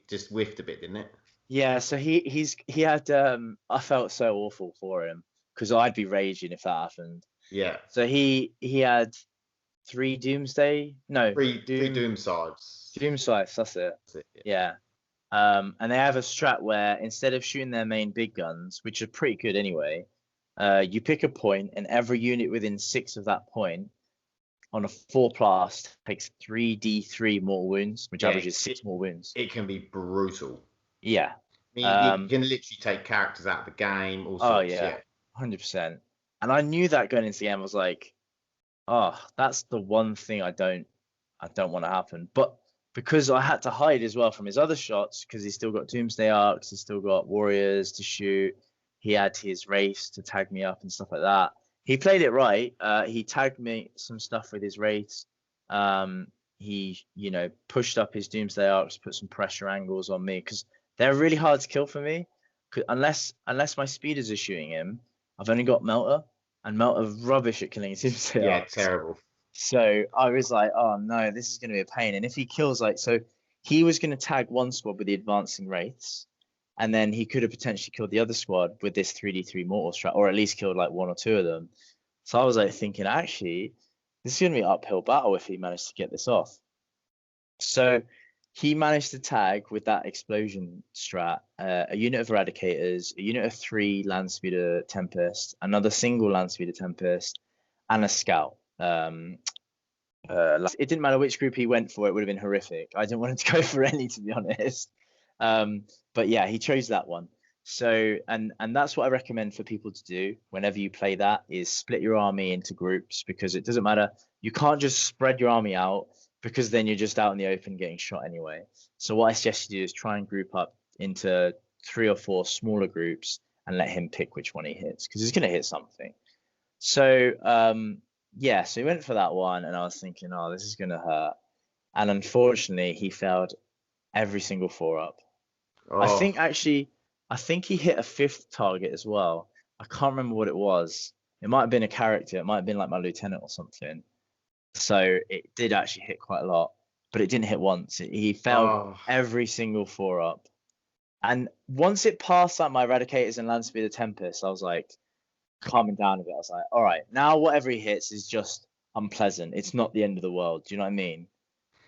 A: just whiffed a bit, didn't it?
B: Yeah, so he had I felt so awful for him because I'd be raging if that happened.
A: Yeah.
B: So he had 3 Doomsday, no,
A: 3 Doomsides.
B: Doomsides, that's it. Yeah. And they have a strat where instead of shooting their main big guns, which are pretty good anyway, you pick a point and every unit within 6 of that point on a 4+ takes 3d3 more wounds, which averages 6 more wounds.
A: It can be brutal.
B: Yeah.
A: I mean, you can literally take characters out of the game. All sorts,
B: oh yeah, 100%. And I knew that going into the game. I was like, oh, that's the one thing I don't want to happen. But because I had to hide as well from his other shots, because he's still got Doomsday Arcs, he's still got Warriors to shoot, he had his Wraiths to tag me up and stuff like that. He played it right. He tagged me some stuff with his Wraiths. He, you know, pushed up his Doomsday Arcs, put some pressure angles on me, because they're really hard to kill for me. Unless my speeders are shooting him, I've only got Melter, and Melter's rubbish at killing Doomsday Arcs.
A: Yeah, terrible.
B: So I was like, oh no, this is going to be a pain. And if he kills, like, so he was going to tag one squad with the advancing Wraiths, and then he could have potentially killed the other squad with this 3d3 mortal strat, or at least killed like one or two of them. So I was like thinking, actually, this is going to be an uphill battle if he managed to get this off. So he managed to tag with that explosion strat a unit of Eradicators, a unit of 3 Landspeeder Tempest, another single Landspeeder Tempest, and a Scout. It didn't matter which group he went for, it would have been horrific. I didn't want him to go for any, to be honest. But yeah, he chose that one. So, and that's what I recommend for people to do whenever you play that, is split your army into groups, because it doesn't matter. You can't just spread your army out, because then you're just out in the open getting shot anyway. So what I suggest you do is try and group up into 3 or 4 smaller groups and let him pick which one he hits, because he's going to hit something. So, yeah, so he went for that one, and I was thinking, oh, this is going to hurt. And unfortunately, he failed every single 4-up. Oh. I think he hit a 5th target as well. I can't remember what it was. It might have been a character. It might have been like my lieutenant or something. So it did actually hit quite a lot, but it didn't hit once. He failed every single 4-up. And once it passed like my Eradicators and Landspeeder Tempest, I was like, calming down a bit. I was like, all right, now whatever he hits is just unpleasant. It's not the end of the world. Do you know what I mean?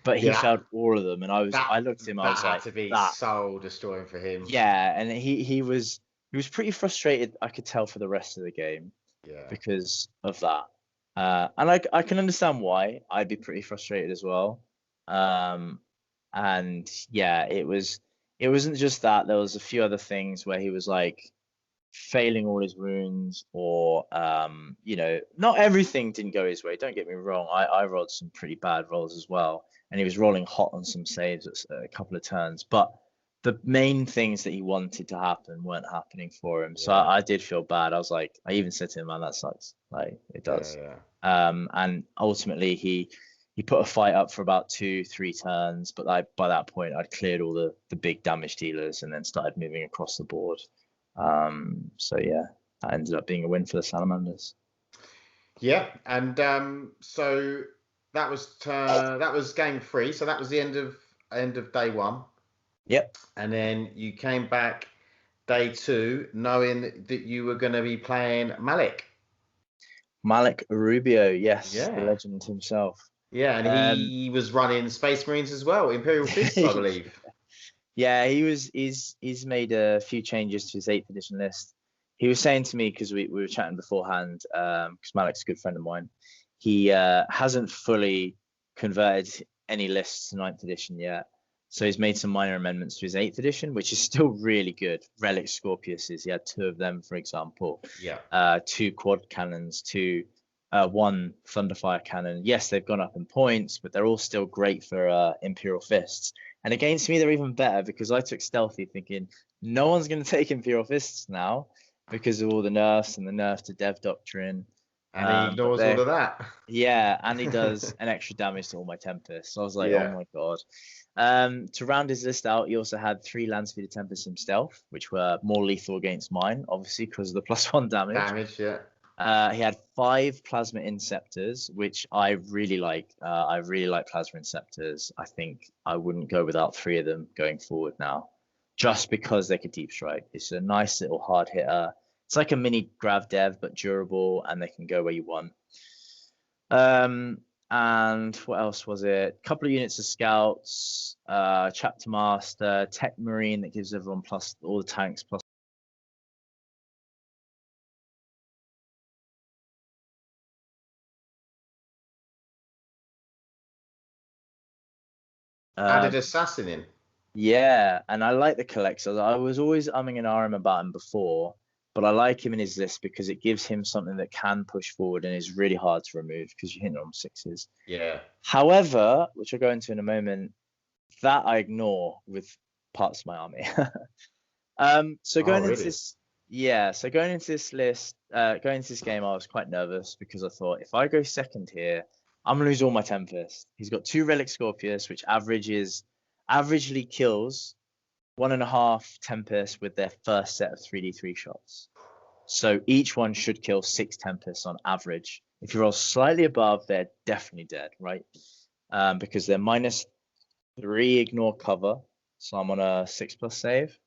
B: But he failed all of them, and I looked at him. I was like,
A: to be soul destroying for him.
B: Yeah, and he was pretty frustrated. I could tell for the rest of the game. Yeah. Because of that. And I can understand why. I'd be pretty frustrated as well. And yeah, it wasn't just that. There was a few other things where he was like failing all his wounds, or you know, not everything didn't go his way. Don't get me wrong. I rolled some pretty bad rolls as well, and he was rolling hot on some saves at a couple of turns. But the main things that he wanted to happen weren't happening for him. So I did feel bad. I was like, I even said to him, man, that sucks. Like, it does. And ultimately he put a fight up for about 2-3 turns, but by that point I'd cleared all the big damage dealers and then started moving across the board. So yeah, that ended up being a win for the Salamanders.
A: Yeah, and so that was game 3. So that was the end of day 1.
B: Yep.
A: And then you came back day 2, knowing that you were going to be playing Malik Rubio,
B: yes, the legend himself.
A: Yeah, and he was running Space Marines as well, Imperial Fists, I believe.
B: Yeah, he's made a few changes to his 8th edition list. He was saying to me, because we were chatting beforehand, because Malik's a good friend of mine, he hasn't fully converted any lists to 9th edition yet. So he's made some minor amendments to his 8th edition, which is still really good. Relic Scorpiuses, he had 2 of them, for example.
A: Yeah.
B: 2 quad cannons, 1 Thunderfire cannon. Yes, they've gone up in points, but they're all still great for Imperial Fists. And against me, they're even better, because I took Stealthy thinking no one's going to take Imperial Fists now because of all the nerfs and the nerf to Dev Doctrine.
A: And he ignores all of that.
B: Yeah, and he does an extra damage to all my Tempests. So I was like, oh my god. To round his list out, he also had 3 Landspeeder Tempest himself, which were more lethal against mine, obviously, because of the +1 damage. He had 5 Plasma Inceptors, which I really like. I really like Plasma Inceptors. I think I wouldn't go without 3 of them going forward now, just because they could deep strike. It's a nice little hard hitter. It's like a mini Grav Dev, but durable, and they can go where you want. And what else was it? A couple of units of Scouts, Chapter Master, Tech Marine that gives everyone plus all the tanks plus.
A: Added Assassin in.
B: Yeah, and I like the collector. I was always umming and ahhing about him before, but I like him in his list because it gives him something that can push forward and is really hard to remove because you're hitting on 6s.
A: Yeah.
B: However, which I'll go into in a moment, that I ignore with parts of my army. So going into this, so going into this game, I was quite nervous because I thought if I go second here, I'm gonna lose all my Tempest. He's got 2 Relic Scorpius, which averagely kills 1.5 Tempest with their first set of 3d3 shots. So each one should kill 6 Tempests on average. If you roll slightly above, they're definitely dead, right? Because they're -3 ignore cover. So I'm on a 6+ save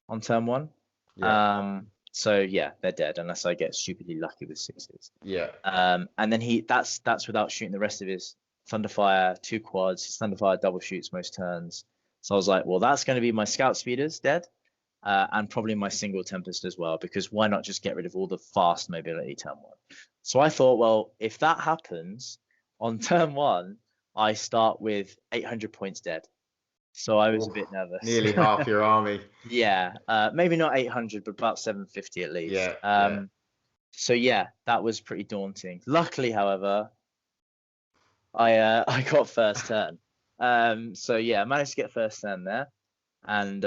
B: on turn 1. Yeah. So yeah, they're dead unless I get stupidly lucky with 6s.
A: Yeah.
B: And then that's without shooting the rest of his Thunderfire, 2 quads. His Thunderfire double shoots most turns. So I was like, well, that's going to be my Scout Speeders dead. And probably my single Tempest as well, because why not just get rid of all the fast mobility turn 1? So I thought, well, if that happens on turn 1, I start with 800 points dead. So I was a bit nervous.
A: Nearly half your army.
B: Yeah, maybe not 800, but about 750 at least.
A: Yeah.
B: So yeah, that was pretty daunting. Luckily, however, I got first turn. So yeah, I managed to get first turn there, and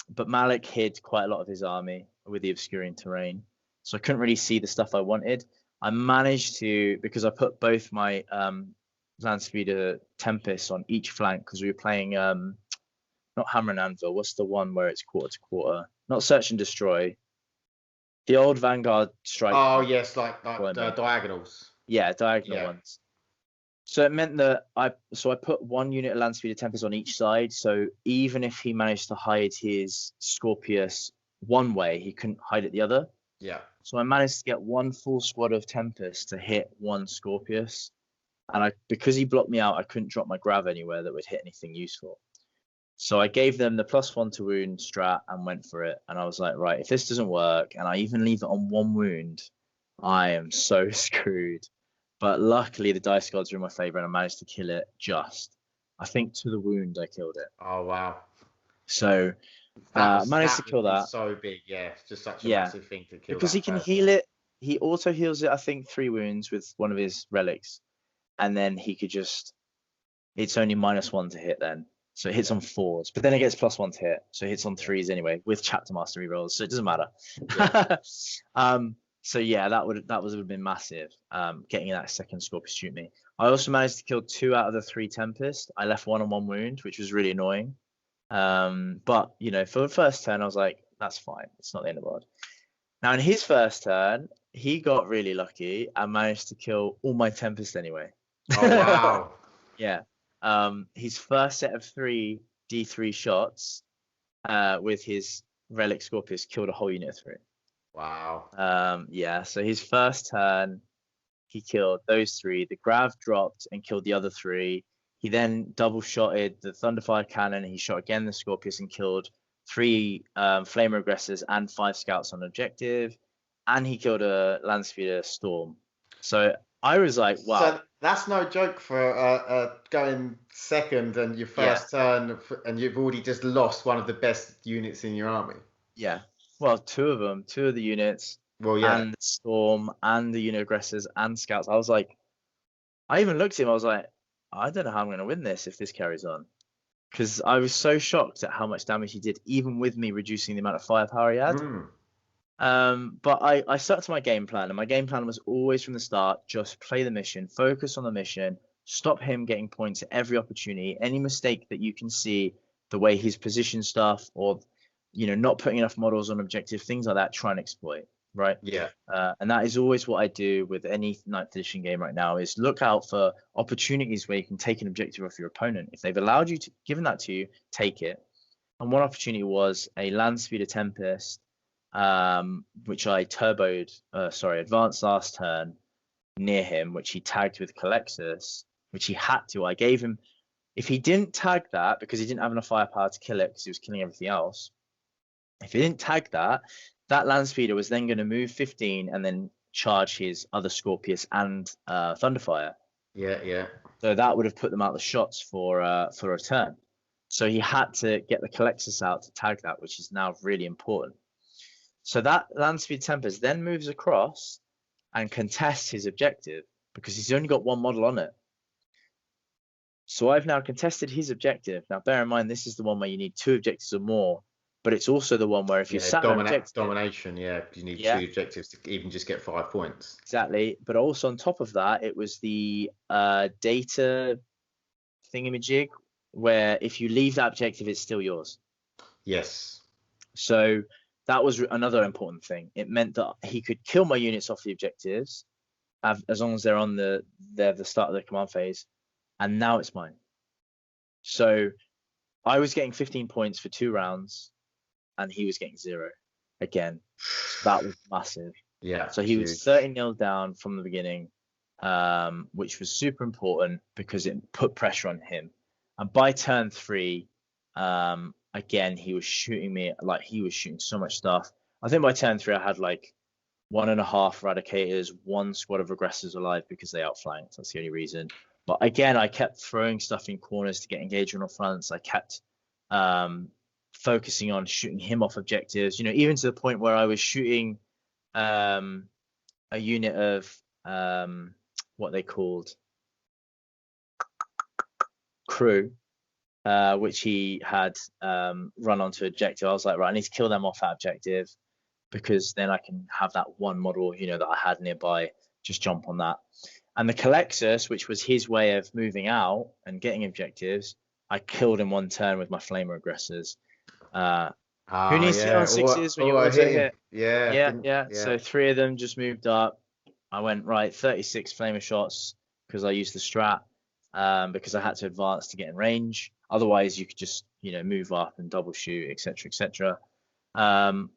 B: but Malik hid quite a lot of his army with the obscuring terrain, so I couldn't really see the stuff I wanted. I managed to, because I put both my Landspeeder Tempest on each flank, because we were playing not Hammer and Anvil. What's the one where it's quarter to quarter? Not Search and Destroy. The old Vanguard strike.
A: Oh yes, like diagonals.
B: Yeah, diagonal ones. So it meant that I put 1 unit of Landspeeder Tempest on each side. So even if he managed to hide his Scorpius one way, he couldn't hide it the other.
A: Yeah.
B: So I managed to get 1 full squad of Tempest to hit 1 Scorpius. And because he blocked me out, I couldn't drop my Grav anywhere that would hit anything useful. So I gave them the +1 to wound strat and went for it. And I was like, right, if this doesn't work, and I even leave it on 1 wound, I am so screwed. But luckily, the dice gods were in my favor, and I managed to kill it I think to the wound, I killed it.
A: Oh, wow.
B: So I managed to kill that.
A: So big, yeah. It's just such a massive thing to kill.
B: Because he can heal it. He auto heals it, I think, 3 wounds with one of his relics. And then he could just... It's only -1 to hit then. So it hits on 4s. But then it gets +1 to hit. So it hits on 3s anyway, with Chapter Master rerolls. So it doesn't matter. Yeah. So yeah, that would have been massive, getting that second Scorpius shoot me. I also managed to kill 2 out of the 3 Tempest. I left 1 on 1 wound, which was really annoying. But you know, for the first turn, I was like, that's fine. It's not the end of the world. Now in his first turn, he got really lucky and managed to kill all my Tempest anyway.
A: Oh wow.
B: Yeah. His first set of 3 D3 shots, with his Relic Scorpius killed a whole unit of 3.
A: Wow.
B: Yeah, so his first turn, he killed those 3. The Grav dropped and killed the other 3. He then double-shotted the Thunderfire Cannon. He shot again the Scorpius and killed 3 Flamer Aggressors and 5 Scouts on objective. And he killed a Landspeeder Storm. So I was like, wow.
A: So that's no joke for going second and your first turn, and you've already just lost one of the best units in your army.
B: Yeah. Well, 2 of them, 2 of the units, and the Storm, and the unit aggressors, and Scouts. I was like, I even looked at him, I was like, I don't know how I'm going to win this if this carries on. Because I was so shocked at how much damage he did, even with me reducing the amount of firepower he had. But I stuck to my game plan, and my game plan was always from the start, just play the mission, focus on the mission, stop him getting points at every opportunity. Any mistake that you can see, the way he's positioned stuff, or not putting enough models on objective, things like that, try and exploit, right?
A: Yeah.
B: And that is always what I do with any 9th edition game right now, is look out for opportunities where you can take an objective off your opponent. If they've allowed you to, given that to you, take it. And one opportunity was a Landspeeder Tempest, which I advanced last turn near him, which he tagged with Calexis, which he had to. I gave him, if he didn't tag that, because he didn't have enough firepower to kill it, because he was killing everything else, if he didn't tag that Landspeeder was then going to move 15 and then charge his other Scorpius and Thunderfire.
A: Yeah.
B: So that would have put them out the shots for a turn. So he had to get the Calexis out to tag that, which is now really important. So that Landspeeder Tempest then moves across and contests his objective, because he's only got 1 model on it. So I've now contested his objective. Now, bear in mind, this is the one where you need 2 objectives or more, but it's also the one where if you're sat on objective,
A: domination, you need 2 objectives to even just get 5 points.
B: Exactly. But also on top of that, it was the data thingamajig, where if you leave that objective, it's still yours.
A: Yes.
B: So that was another important thing. It meant that he could kill my units off the objectives as long as they're on the start of the command phase, and now it's mine. So I was getting 15 points for 2 rounds, and he was getting 0 again. So that was massive.
A: Yeah.
B: So he was 30-0 down from the beginning, which was super important because it put pressure on him. And by turn 3, again, he was shooting me, like he was shooting so much stuff. I think by turn 3, I had like 1.5 Eradicators, 1 squad of Regressors alive because they outflanked. That's the only reason. But again, I kept throwing stuff in corners to get engagement on fronts. I kept focusing on shooting him off objectives, even to the point where I was shooting a unit of what they called crew, which he had run onto objective. I was like, right, I need to kill them off that objective because then I can have that one model, that I had nearby, just jump on that. And the Colexus, which was his way of moving out and getting objectives, I killed in 1 turn with my Flamer Aggressors. Who needs to hit on 6s when you auto hit? Yeah. So 3 of them just moved up. I went, right, 36 Flamer shots because I used the strat because I had to advance to get in range. Otherwise, you could just, move up and double shoot, etc., etc. And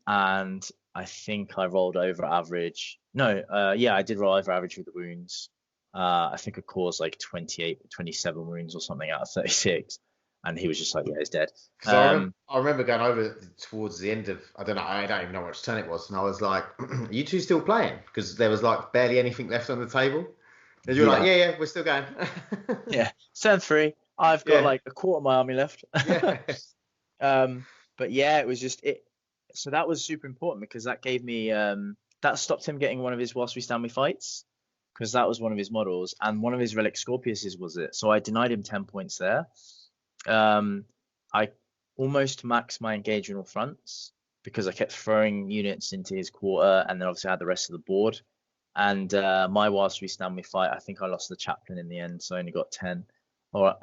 B: I think I rolled over average. No, I did roll over average with the wounds. I think I caused like 27 wounds or something out of 36. And he was just like, yeah, he's dead.
A: I remember going over towards the end of, I don't even know which turn it was. And I was like, are you two still playing? Because there was like barely anything left on the table. And you were like, yeah, we're still going.
B: Yeah, turn 3. I've got like a quarter of my army left. But yeah, it was just it. So that was super important because that gave me, that stopped him getting one of his Whilst We Stand We Fights, because that was one of his models. And one of his Relic Scorpiuses was it. So I denied him 10 points there. I almost maxed my engagement on fronts because I kept throwing units into his quarter, and then obviously I had the rest of the board. And my Whilst We Stand We Fight, I think I lost the chaplain in the end, so I only got 10. Or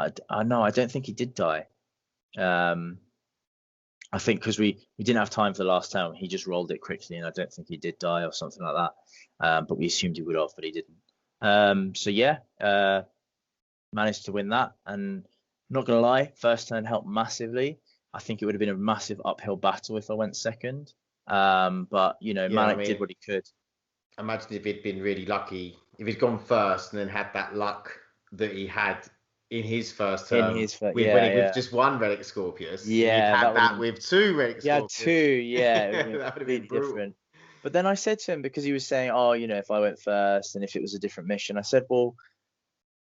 B: no, I don't think he did die. I think because we didn't have time for the last turn, he just rolled it quickly, and I don't think he did die or something like that. But we assumed he would have, but he didn't. So yeah, managed to win that, and not gonna lie, first turn helped massively. I think it would have been a massive uphill battle if I went second. But Malik did what he could.
A: Imagine if he'd been really lucky, if he'd gone first and then had that luck that he had in his first turn. With just 1 Relic Scorpius.
B: Yeah,
A: he'd had that with 2 Relic Scorpius.
B: Yeah, 2. Yeah, that would have been different. But then I said to him, because he was saying, if I went first and if it was a different mission, I said, well,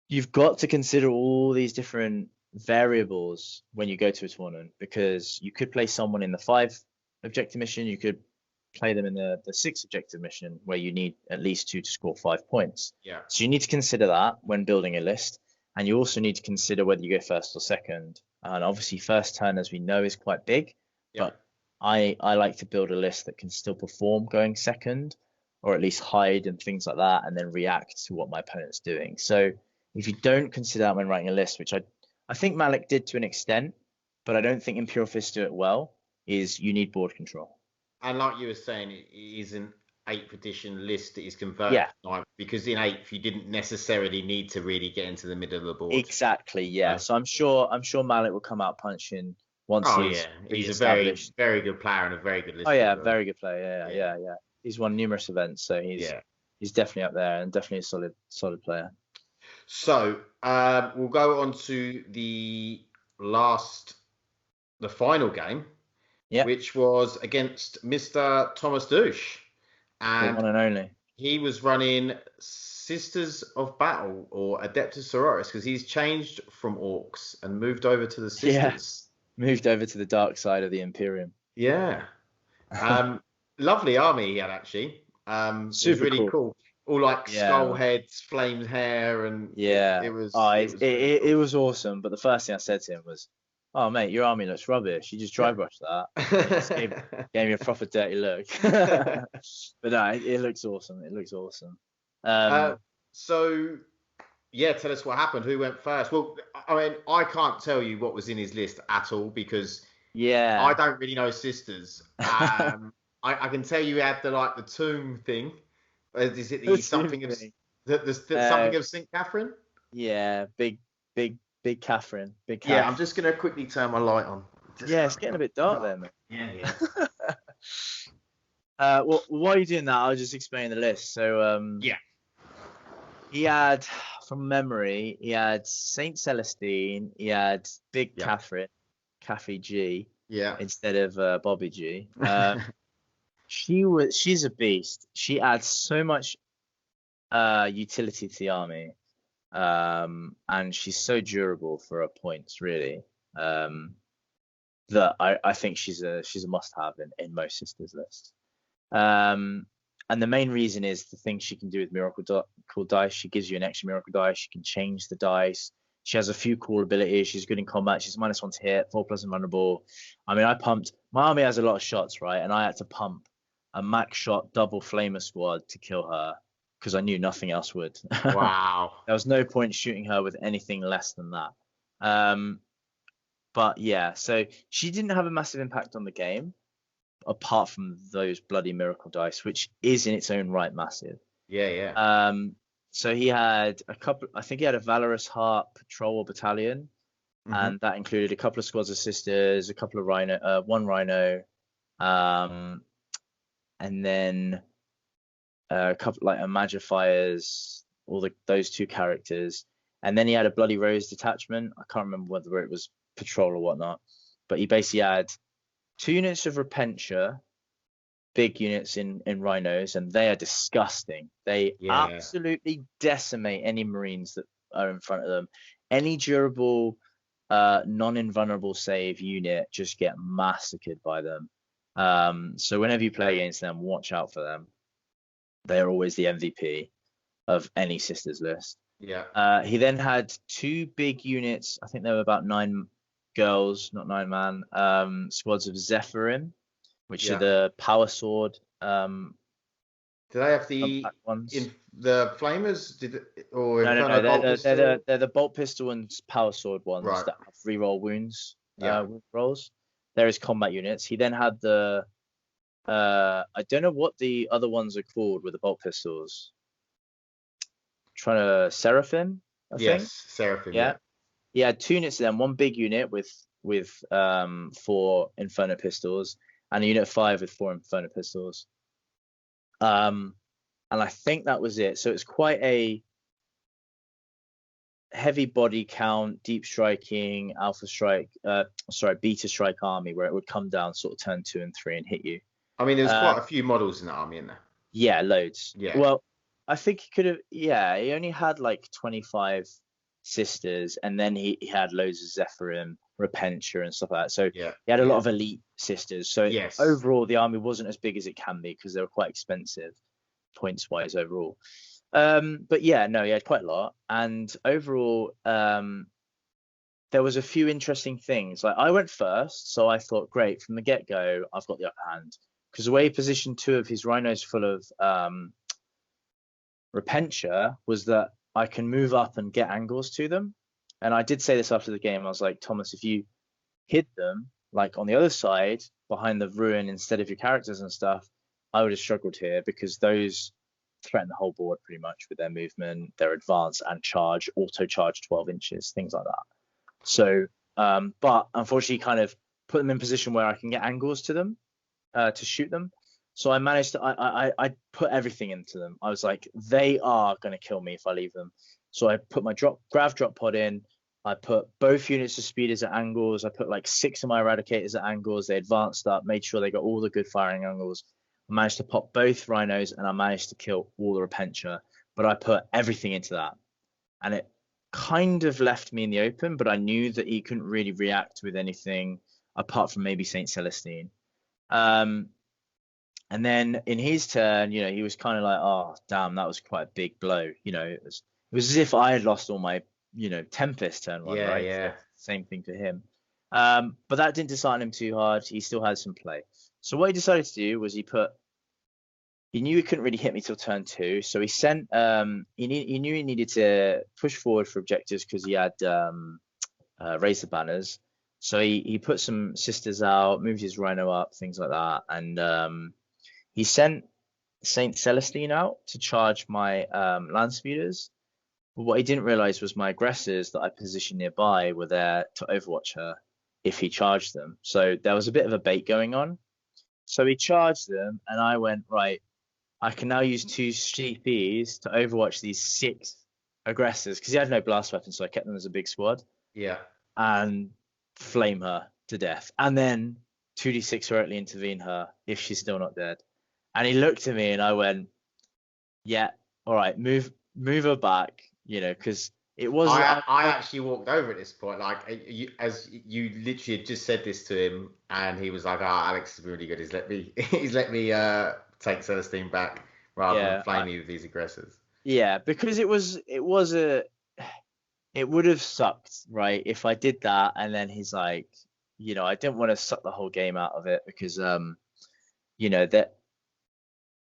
B: you've got to consider all these different variables when you go to a tournament, because you could play someone in the 5 objective mission, you could play them in the 6 objective mission where you need at least 2 to score 5 points.
A: Yeah.
B: So you need to consider that when building a list, and you also need to consider whether you go first or second. And obviously first turn, as we know, is quite big, but I like to build a list that can still perform going second, or at least hide and things like that, and then react to what my opponent's doing. So if you don't consider that when writing a list, which I think Malik did to an extent, but I don't think Imperial Fists do it well, is you need board control.
A: And like you were saying, it is an 8th edition list that is converted tonight, because in 8th you didn't necessarily need to really get into the middle of the board.
B: Exactly, yeah. So I'm sure Malik will come out punching once
A: he's a very, very good player and a very good list.
B: Oh yeah, very good player. Yeah. He's won numerous events, so he's definitely up there and definitely a solid player.
A: So we'll go on to the final game, which was against Mr. Thomas Douche. And
B: the one and only.
A: He was running Sisters of Battle, or Adeptus Sororitas, because he's changed from Orcs and moved over to the Sisters.
B: Yeah, moved over to the dark side of the Imperium.
A: Yeah. Lovely army he had, actually. Super really cool. all like skull heads, flamed hair, and it was
B: it was awesome. But the first thing I said to him was, "Oh mate, your army looks rubbish. You just dry brushed that." Gave me a proper dirty look. But no, it looks awesome. It looks awesome.
A: So yeah, tell us what happened. Who went first? Well, I mean, I can't tell you what was in his list at all because I don't really know sisters. I can tell you had the tomb thing. Is it the something of something of St. Catherine?
B: Yeah, big Catherine.
A: Yeah, I'm just gonna quickly turn my light on.
B: It's getting a bit dark there, mate.
A: Yeah.
B: Well, while you're doing that, I'll just explain the list. So he had, from memory, he had Saint Celestine, he had Big Catherine, Kathy G, instead of Bobby G. She's a beast. She adds so much utility to the army, and she's so durable for her points, really. That I think she's a must-have in most sisters lists. And the main reason is the thing she can do with miracle dice. She gives you an extra miracle dice. She can change the dice. She has a few cool abilities. She's good in combat. She's -1 to hit, 4+ invulnerable. I mean, my army has a lot of shots, right? And I had to pump a max shot double flamer squad to kill her because I knew nothing else would.
A: Wow.
B: There was no point shooting her with anything less than that. But yeah, so she didn't have a massive impact on the game, apart from those bloody miracle dice, which is in its own right massive.
A: Yeah.
B: So he had I think he had a Valorous Heart patrol battalion, and that included a couple of squads of sisters, a couple of one rhino, and then a couple like Magifiers, those two characters, and then he had a Bloody Rose detachment. I can't remember whether it was patrol or whatnot, but he basically had 2 units of Repentia, big units in rhinos, and they are disgusting. They absolutely decimate any Marines that are in front of them. Any durable, non-invulnerable save unit just get massacred by them. So whenever you play against them, watch out for them. They're always the MVP of any sisters list.
A: Yeah.
B: He then had 2 big units. I think there were about 9 girls, not 9 man, squads of Zephyrim, which are the power sword.
A: Do they have the flamers?
B: No. They're the bolt pistol and power sword ones that have reroll wounds. Rolls. They're his combat units. He then had the I don't know what the other ones are called with the bolt pistols. Seraphim, I think.
A: Seraphim.
B: Yeah. He had 2 units of them, 1 big unit with 4 Inferno pistols, and a unit of 5 with 4 Inferno pistols. And I think that was it. So it's quite a heavy body count, deep striking, beta strike army where it would come down sort of turn 2 and 3 and hit you.
A: I mean, there's quite a few models in the army in there.
B: Yeah, loads.
A: Yeah.
B: Well, I think he could have. Yeah, he only had like 25 sisters, and then he had loads of Zephyrim, Repentia, and stuff like that. So he had a lot of elite sisters. So overall, the army wasn't as big as it can be because they were quite expensive points wise overall. But yeah, no, he had quite a lot, and overall, there was a few interesting things. Like I went first, so I thought, great, from the get go, I've got the upper hand because the way he positioned 2 of his rhinos full of Repentia was that I can move up and get angles to them. And I did say this after the game. I was like, Thomas, if you hid them like on the other side behind the ruin instead of your characters and stuff, I would have struggled here because those threaten the whole board pretty much with their movement, their advance and charge, auto charge 12 inches, things like that. So, but unfortunately kind of put them in position where I can get angles to them to shoot them. So I managed to, I put everything into them. I was like, they are going to kill me if I leave them. So I put my grav drop pod in. I put both units of speeders at angles. I put like 6 of my eradicators at angles. They advanced up, made sure they got all the good firing angles. I managed to pop both rhinos and I managed to kill all the Repentia. But I put everything into that. And it kind of left me in the open, but I knew that he couldn't really react with anything apart from maybe Saint Celestine. And then in his turn, he was kind of like, oh, damn, that was quite a big blow. It was as if I had lost all my, Tempest turn one,
A: Yeah,
B: right?
A: yeah.
B: So same thing for him. But that didn't dishearten him too hard. He still had some play. So what he decided to do was he knew he couldn't really hit me till turn 2, so he sent he knew he needed to push forward for objectives because he had raised the banners. So he put some sisters out, moved his rhino up, things like that, and he sent Saint Celestine out to charge my Landspeeders. But what he didn't realize was my aggressors that I positioned nearby were there to overwatch her if he charged them. So there was a bit of a bait going on. So he charged them, and I went, right, I can now use 2 CPs to overwatch these 6 aggressors because he had no blast weapons, so I kept them as a big squad.
A: Yeah.
B: And flame her to death. And then 2d6 heroically intervene her if she's still not dead. And he looked at me and I went, yeah, all right, move her back, because it was.
A: I actually walked over at this point, like as you literally had just said this to him, and he was like, Alex is really good. He's let me take Celestine back rather than flame me with these aggressors.
B: Yeah, because it would have sucked, right, if I did that and then he's like, I didn't want to suck the whole game out of it because that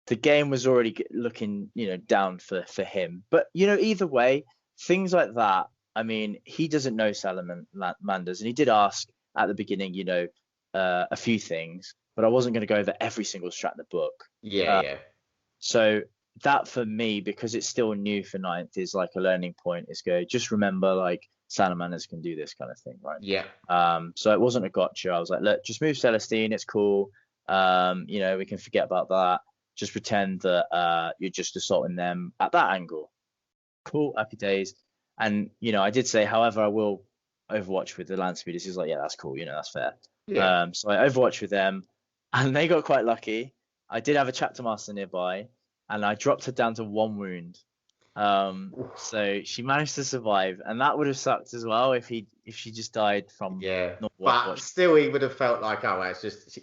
B: the game was already looking, down for him. But either way, things like that. I mean, he doesn't know salamanders, and he did ask at the beginning, a few things, but I wasn't going to go over every single strat in the book.
A: Yeah.
B: So that for me, because it's still new for 9th, is like a learning point. Is go just remember like salamanders can do this kind of thing, right?
A: Yeah.
B: So it wasn't a gotcha. I was like, look, just move Celestine, it's cool. We can forget about that. Just pretend that you're just assaulting them at that angle. Cool, happy days. And I did say, however, I will overwatch with the Landspeeders. He's like, yeah, that's cool, that's fair.
A: Yeah.
B: So I overwatch with them, and they got quite lucky. I did have a chapter master nearby, and I dropped her down to 1 wound. So she managed to survive, and that would have sucked as well if she just died from
A: but still he would have felt like, it's just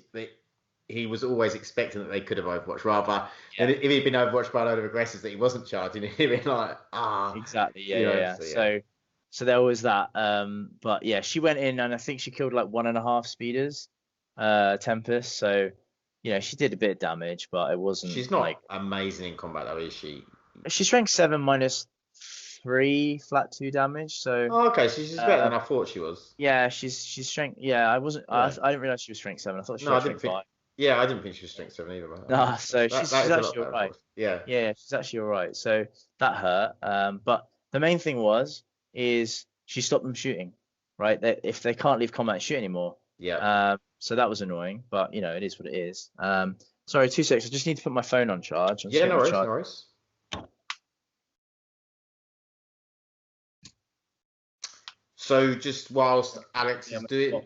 A: he was always expecting that they could have overwatched rather than if he'd been overwatched by a load of aggressors that he wasn't charging, he'd been like,
B: exactly, yeah. So there was that, but yeah, she went in and I think she killed like 1.5 speeders, Tempest, so she did a bit of damage, but it wasn't.
A: She's not amazing in combat though, is she?
B: She's rank 7 -3 flat 2 damage. So.
A: Okay, so she's better than I thought she was.
B: Yeah, she's strength. Yeah, I wasn't. Yeah. I didn't realize she was strength 7. I thought she was strength 5.
A: Yeah, I didn't think she was strength 7 either.
B: Nah, so she's actually all right.
A: Yeah,
B: she's actually all right. So that hurt. But the main thing is she stopped them shooting. Right, if they can't leave combat and shoot anymore.
A: Yeah.
B: So that was annoying, but it is what it is. Sorry, 2 seconds. I just need to put my phone on charge.
A: Yeah, no worries. So just whilst Alex is doing,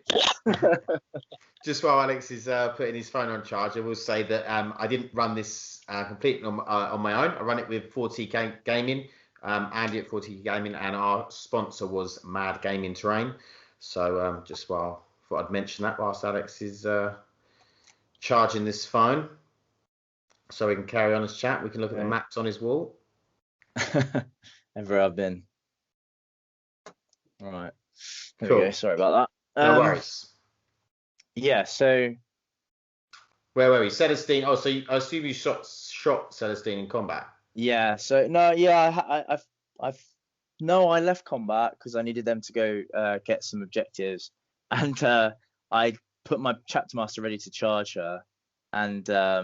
A: just while Alex is putting his phone on charge, I will say that I didn't run this completely on my own. I run it with 40k Gaming, Andy at 40k Gaming, and our sponsor was Mad Gaming Terrain. So just thought I'd mention that whilst Alex is charging this phone, so we can carry on his chat. We can look at the maps on his wall.
B: Ever I've been. All right. There
A: cool.
B: we go. Sorry about that.
A: No worries.
B: Yeah. So.
A: Where were we? Celestine. Oh, so I assume you shot Celestine in combat.
B: Yeah. So no. Yeah. I left combat because I needed them to go get some objectives, and I put my chapter master ready to charge her, and I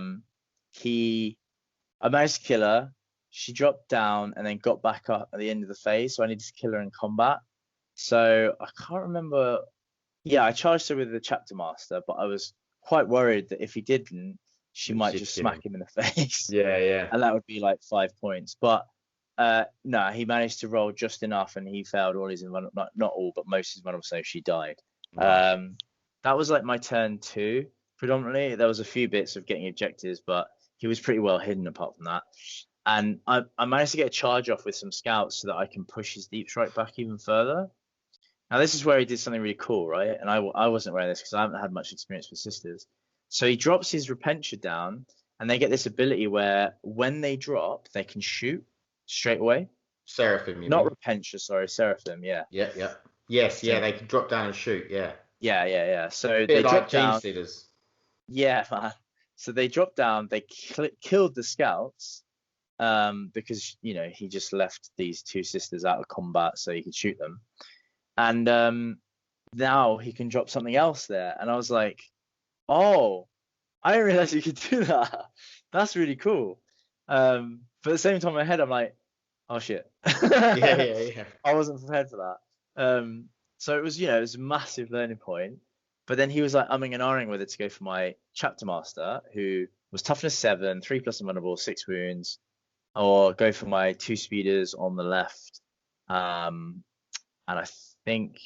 B: managed to kill her. She dropped down and then got back up at the end of the phase, so I needed to kill her in combat. So I can't remember. Yeah, I charged her with the chapter master, but I was quite worried that if he didn't, she might just smack him in the face.
A: Yeah.
B: And that would be like 5 points. But no, he managed to roll just enough, and he failed all his not all, but most of his models, so she died. Nice. That was like my turn 2 predominantly. There was a few bits of getting objectives, but he was pretty well hidden apart from that. And I managed to get a charge off with some scouts so that I can push his deep strike back even further. Now, this is where he did something really cool, right? And I wasn't aware of this because I haven't had much experience with sisters. So he drops his Repentia down, and they get this ability where when they drop, they can shoot straight away.
A: Seraphim, you
B: Not
A: mean?
B: Repentia, sorry, Seraphim, yeah.
A: Yeah. Yes,
B: So,
A: they can drop down and shoot, yeah.
B: Yeah. So
A: Bit
B: they
A: like
B: drop
A: Gene
B: down.
A: Stealers.
B: Yeah, man. So they dropped down, they killed the scouts, because, he just left these two sisters out of combat so he could shoot them. And now he can drop something else there. And I was like, oh, I didn't realize you could do that. That's really cool. But at the same time in my head, I'm like, oh shit.
A: Yeah.
B: I wasn't prepared for that. So it was, it was a massive learning point. But then he was like umming and ahhing whether to go for my chapter master, who was toughness 7, 3+ invulnerable, 6 wounds, or go for my 2 speeders on the left. And I think,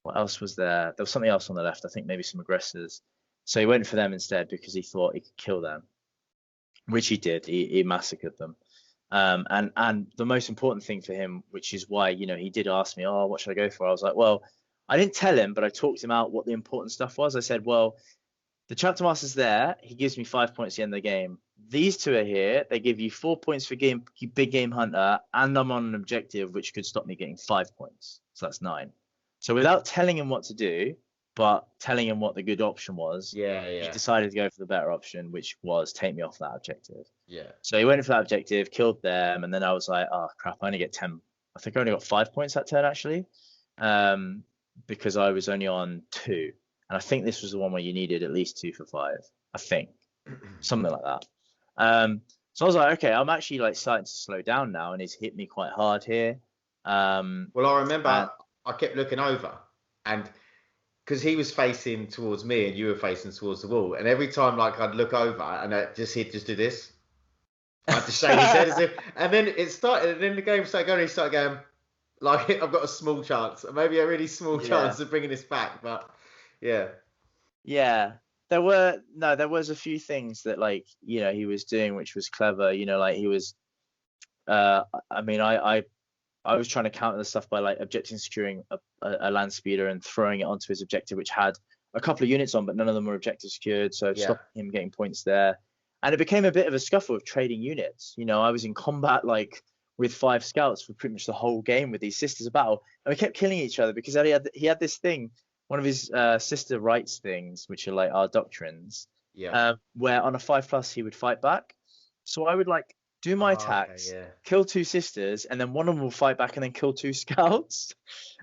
B: what else was there? There was something else on the left. I think maybe some aggressors. So he went for them instead because he thought he could kill them, which he did. He massacred them. And the most important thing for him, which is why, he did ask me, oh, what should I go for? I was like, well, I didn't tell him, but I talked him out what the important stuff was. I said, well, the chapter master's there. He gives me 5 points at the end of the game. These two are here. They give you 4 points for big game hunter, and I'm on an objective which could stop me getting 5 points. So that's 9. So without telling him what to do, but telling him what the good option was, he decided to go for the better option, which was take me off that objective.
A: Yeah.
B: So he went for that objective, killed them, and then I was like, oh crap, I only get 10. I think I only got 5 points that turn actually, because I was only on 2. And I think this was the one where you needed at least 2 for 5. I think something like that. So I was like, okay, I'm actually like starting to slow down now, and he's hit me quite hard here.
A: Well, I remember I kept looking over, and because he was facing towards me and you were facing towards the wall, and every time like I'd look over and he'd just do this. I'd just shake his head as if, and then it started, and then the game started going. He started going, like, I've got a small chance, maybe a really small chance of bringing this back, but yeah.
B: There was a few things that he was doing which was clever. Like he was, I was trying to counter the stuff by objective securing a land speeder and throwing it onto his objective, which had a couple of units on, but none of them were objective secured, so stopping him getting points there. And it became a bit of a scuffle of trading units. I was in combat with 5 scouts for pretty much the whole game with these sisters of battle, and we kept killing each other because he had this thing, one of his sister rights things, which are our doctrines, where on a 5+ he would fight back. So I would do my attacks, kill 2 sisters, and then one of them will fight back and then kill 2 scouts.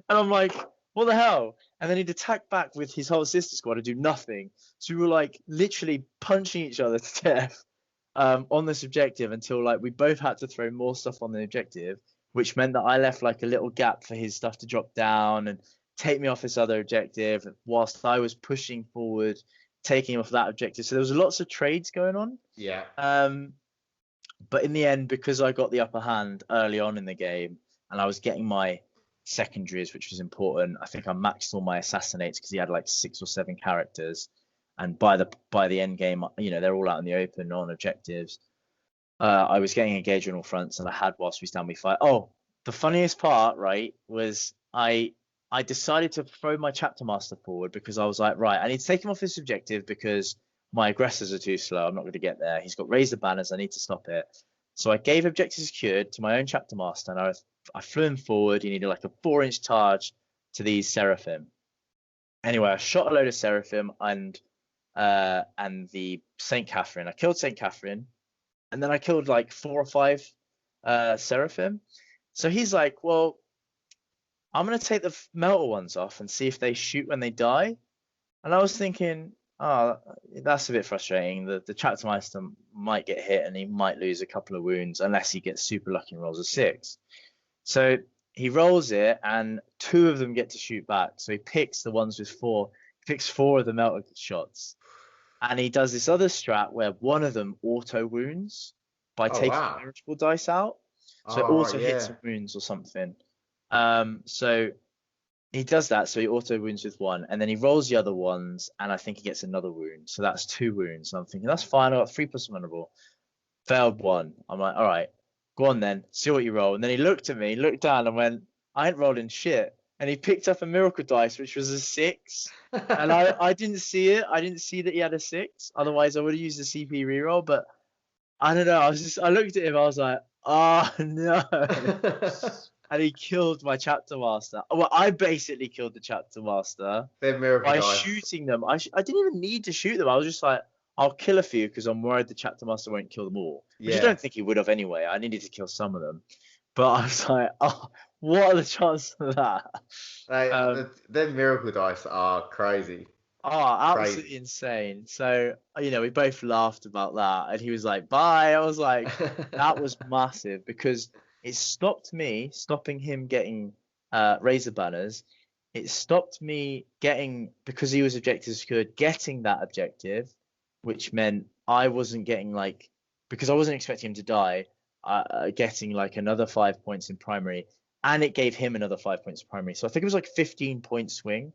B: And I'm like, what the hell? And then he'd attack back with his whole sister squad and do nothing. So we were literally punching each other to death on this objective until we both had to throw more stuff on the objective, which meant that I left a little gap for his stuff to drop down and take me off this other objective whilst I was pushing forward, taking him off that objective. So there was lots of trades going on.
A: Yeah.
B: But in the end, because I got the upper hand early on in the game and I was getting my secondaries, which was important, I think I maxed all my assassinates because he had 6 or 7 characters. And by the end game, they're all out in the open on objectives. I was getting engaged on all fronts, and I had whilst we stand we fight. Oh, the funniest part, right, was I decided to throw my chapter master forward because I was like, right, I need to take him off this objective because my aggressors are too slow. I'm not going to get there. He's got raised the banners. I need to stop it. So I gave objective secured to my own chapter master, and I flew him forward. He needed a 4-inch charge to these Seraphim. Anyway, I shot a load of Seraphim and the Saint Catherine. I killed Saint Catherine, and then I killed 4 or 5 Seraphim. So he's like, well, I'm going to take the melter ones off and see if they shoot when they die. And I was thinking, oh, that's a bit frustrating. The chapter master might get hit and he might lose a couple of wounds unless he gets super lucky and rolls a 6. So he rolls it and 2 of them get to shoot back. So he picks the ones with 4. He picks 4 of the melter shots. And he does this other strat where one of them auto wounds by taking the miracle dice out. So it auto hits and wounds or something. So he does that. So he auto wounds with 1, and then he rolls the other ones, and I think he gets another wound. So that's 2 wounds. And I'm thinking, that's fine. I got 3+ vulnerable. Failed 1. I'm like, all right, go on then. See what you roll. And then he looked at me, looked down, and went, I ain't rolling shit. And he picked up a miracle dice, which was a 6. And I didn't see it. I didn't see that he had a 6. Otherwise, I would have used the CP reroll. But I don't know. I looked at him. I was like, oh no. And he killed my chapter master. Well, I basically killed the chapter master
A: They're miracle
B: by
A: dice.
B: shooting them. I didn't even need to shoot them. I was just like, I'll kill a few because I'm worried the chapter master won't kill them all. Which I don't think he would have anyway. I needed to kill some of them. But I was like, oh, what are the chances of that?
A: Their miracle dice are crazy.
B: Oh, absolutely insane. So, we both laughed about that. And he was like, bye. I was like, that was massive because it stopping him getting Razor Banners. It stopped me getting, because he was objective secured, getting that objective, which meant I wasn't getting because I wasn't expecting him to die, getting another 5 points in primary. And it gave him another 5 points in primary. So I think it was 15 point swing.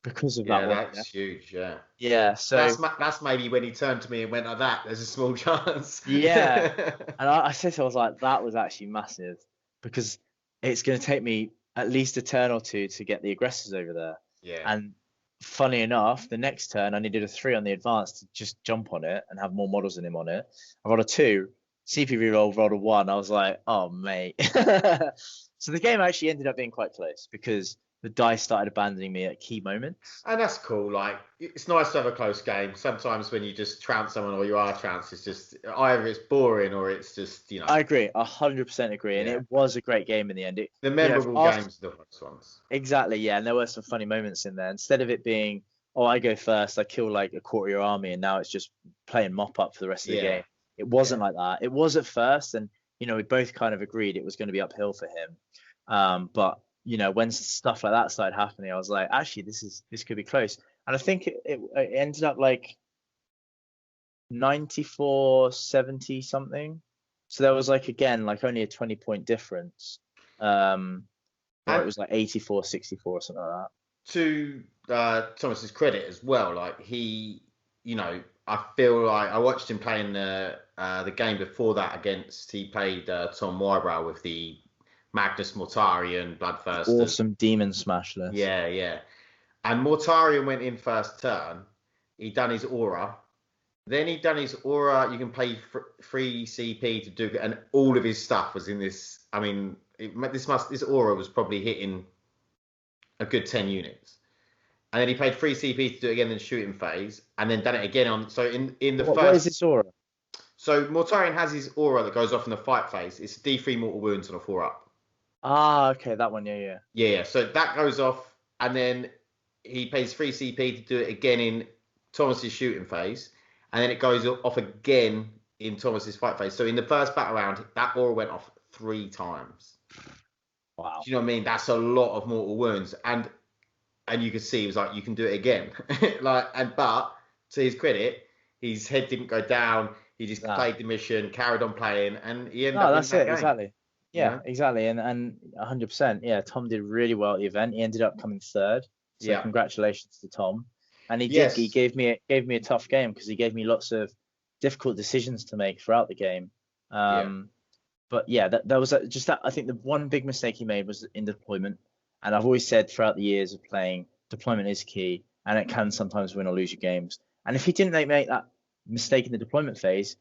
B: Because of that one.
A: Yeah, that's huge. Yeah.
B: Yeah. So
A: that's maybe when he turned to me and went like that. There's a small chance.
B: Yeah. And I was like, that was actually massive because it's going to take me at least a turn or two to get the aggressors over there.
A: Yeah.
B: And funny enough, the next turn I needed a 3 on the advance to just jump on it and have more models than him on it. I rolled a 2. CP reroll rolled a 1. I was like, oh mate. So the game actually ended up being quite close because the dice started abandoning me at key moments.
A: And that's cool. It's nice to have a close game. Sometimes when you just trounce someone or you are trounced, it's just either it's boring or it's just,
B: I agree. 100% agree. And it was a great game in the end.
A: The memorable games are the first ones.
B: Exactly, yeah. And there were some funny moments in there. Instead of it being, I go first, I kill a quarter of your army, and now it's just playing mop up for the rest of the game. It wasn't like that. It was at first, and, we both kind of agreed it was going to be uphill for him. But when stuff like that started happening, I was like, actually, this could be close. And I think it ended up 94-70 something. So there was again, only a 20 point difference. Or it was 84-64 or something like that.
A: To Thomas's credit as well, he, I feel like I watched him playing the game before that he played Tom Wybrow with the Magnus Mortarion, Bloodthirster.
B: Awesome Demon Smash list.
A: Yeah. And Mortarion went in first turn. He done his aura. Then he done his aura. You can pay free CP to do it, and all of his stuff was in this. I mean, this aura was probably hitting a good 10 units. And then he paid free CP to do it again in the shooting phase, and then done it again on. So in the first.
B: What is this aura?
A: So Mortarion has his aura that goes off in the fight phase. It's D3 mortal wounds on a 4-up.
B: Ah, okay, that one, yeah.
A: Yeah, so that goes off, and then he pays free CP to do it again in Thomas's shooting phase, and then it goes off again in Thomas's fight phase. So in the first battle round, that aura went off 3 times.
B: Wow.
A: Do you know what I mean? That's a lot of mortal wounds, and you could see he was like, you can do it again. But to his credit, his head didn't go down. He just played the mission, carried on playing, and he ended up.
B: That's it, exactly. Yeah, exactly, and 100%. Yeah, Tom did really well at the event. He ended up coming third. So congratulations to Tom. And he did. He gave me a tough game because he gave me lots of difficult decisions to make throughout the game. But yeah, that was just that. I think the one big mistake he made was in deployment. And I've always said throughout the years of playing, deployment is key, and it can sometimes win or lose your games. And if he didn't make that mistake in the deployment phase,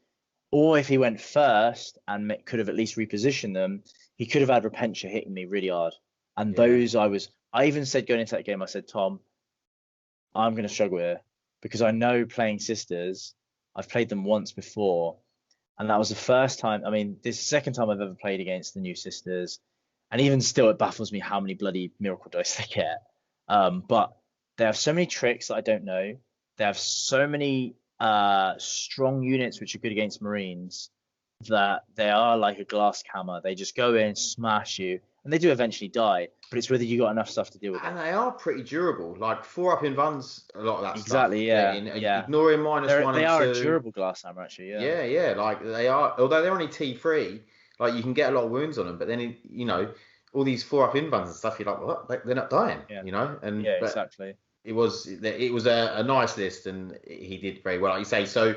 B: or if he went first and could have at least repositioned them, he could have had Repentia hitting me really hard. And I even said going into that game, I said, Tom, I'm going to struggle here because I know playing Sisters, I've played them once before. And that was the first time. I mean, this is the second time I've ever played against the new Sisters. And even still, it baffles me how many bloody miracle dice they get. But they have so many tricks that I don't know. They have so many strong units which are good against Marines that they are like a glass hammer. They just go in, smash you, and they do eventually die. But it's whether you got enough stuff to deal with it.
A: And they are pretty durable. 4-up in runs, a lot of that
B: exactly,
A: stuff.
B: Yeah.
A: Ignoring -1 and 2.
B: They are a durable glass hammer, actually.
A: Yeah. They are. Although they're only T3, you can get a lot of wounds on them. But then all these 4-up in runs and stuff, you're like, what? They're not dying.
B: Yeah.
A: And
B: exactly.
A: It was a nice list, and he did very well, like you say. So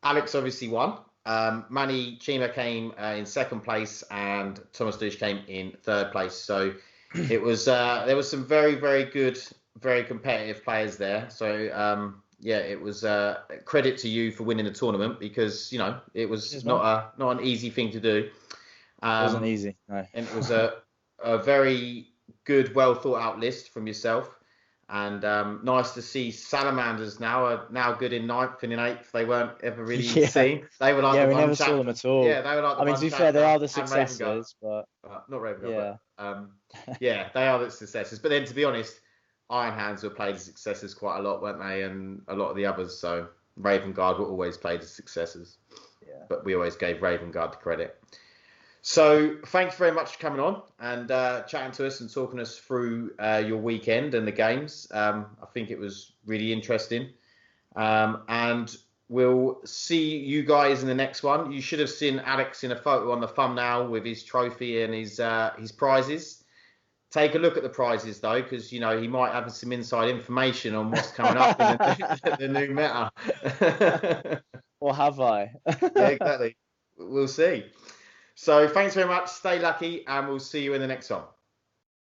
A: Alex obviously won. Manny Chima came in second place, and Thomas Douche came in third place. So it was there was some very, very good, very competitive players there. So yeah, it was credit to you for winning the tournament, because it was not an easy thing to do.
B: It wasn't easy, no.
A: And it was a very good, well thought out list from yourself. And nice to see salamanders now good in 9th and in 8th. They weren't ever really seen. They were like
B: we never saw them at all.
A: Yeah, they were like the
B: to be fair, they are the successes, but
A: not Ravenguard. But, they are the successes. But then, to be honest, Iron Hands were played as successes quite a lot, weren't they? And a lot of the others. So Ravenguard were always played as successes.
B: Yeah.
A: But we always gave Ravenguard the credit. So thanks very much for coming on and chatting to us and talking us through your weekend and the games. I think it was really interesting. And we'll see you guys in the next one. You should have seen Alex in a photo on the thumbnail with his trophy and his prizes. Take a look at the prizes, though, because, he might have some inside information on what's coming up in the new meta.
B: Or have I?
A: Yeah, exactly. We'll see. So thanks very much. Stay lucky, and we'll see you in the next one.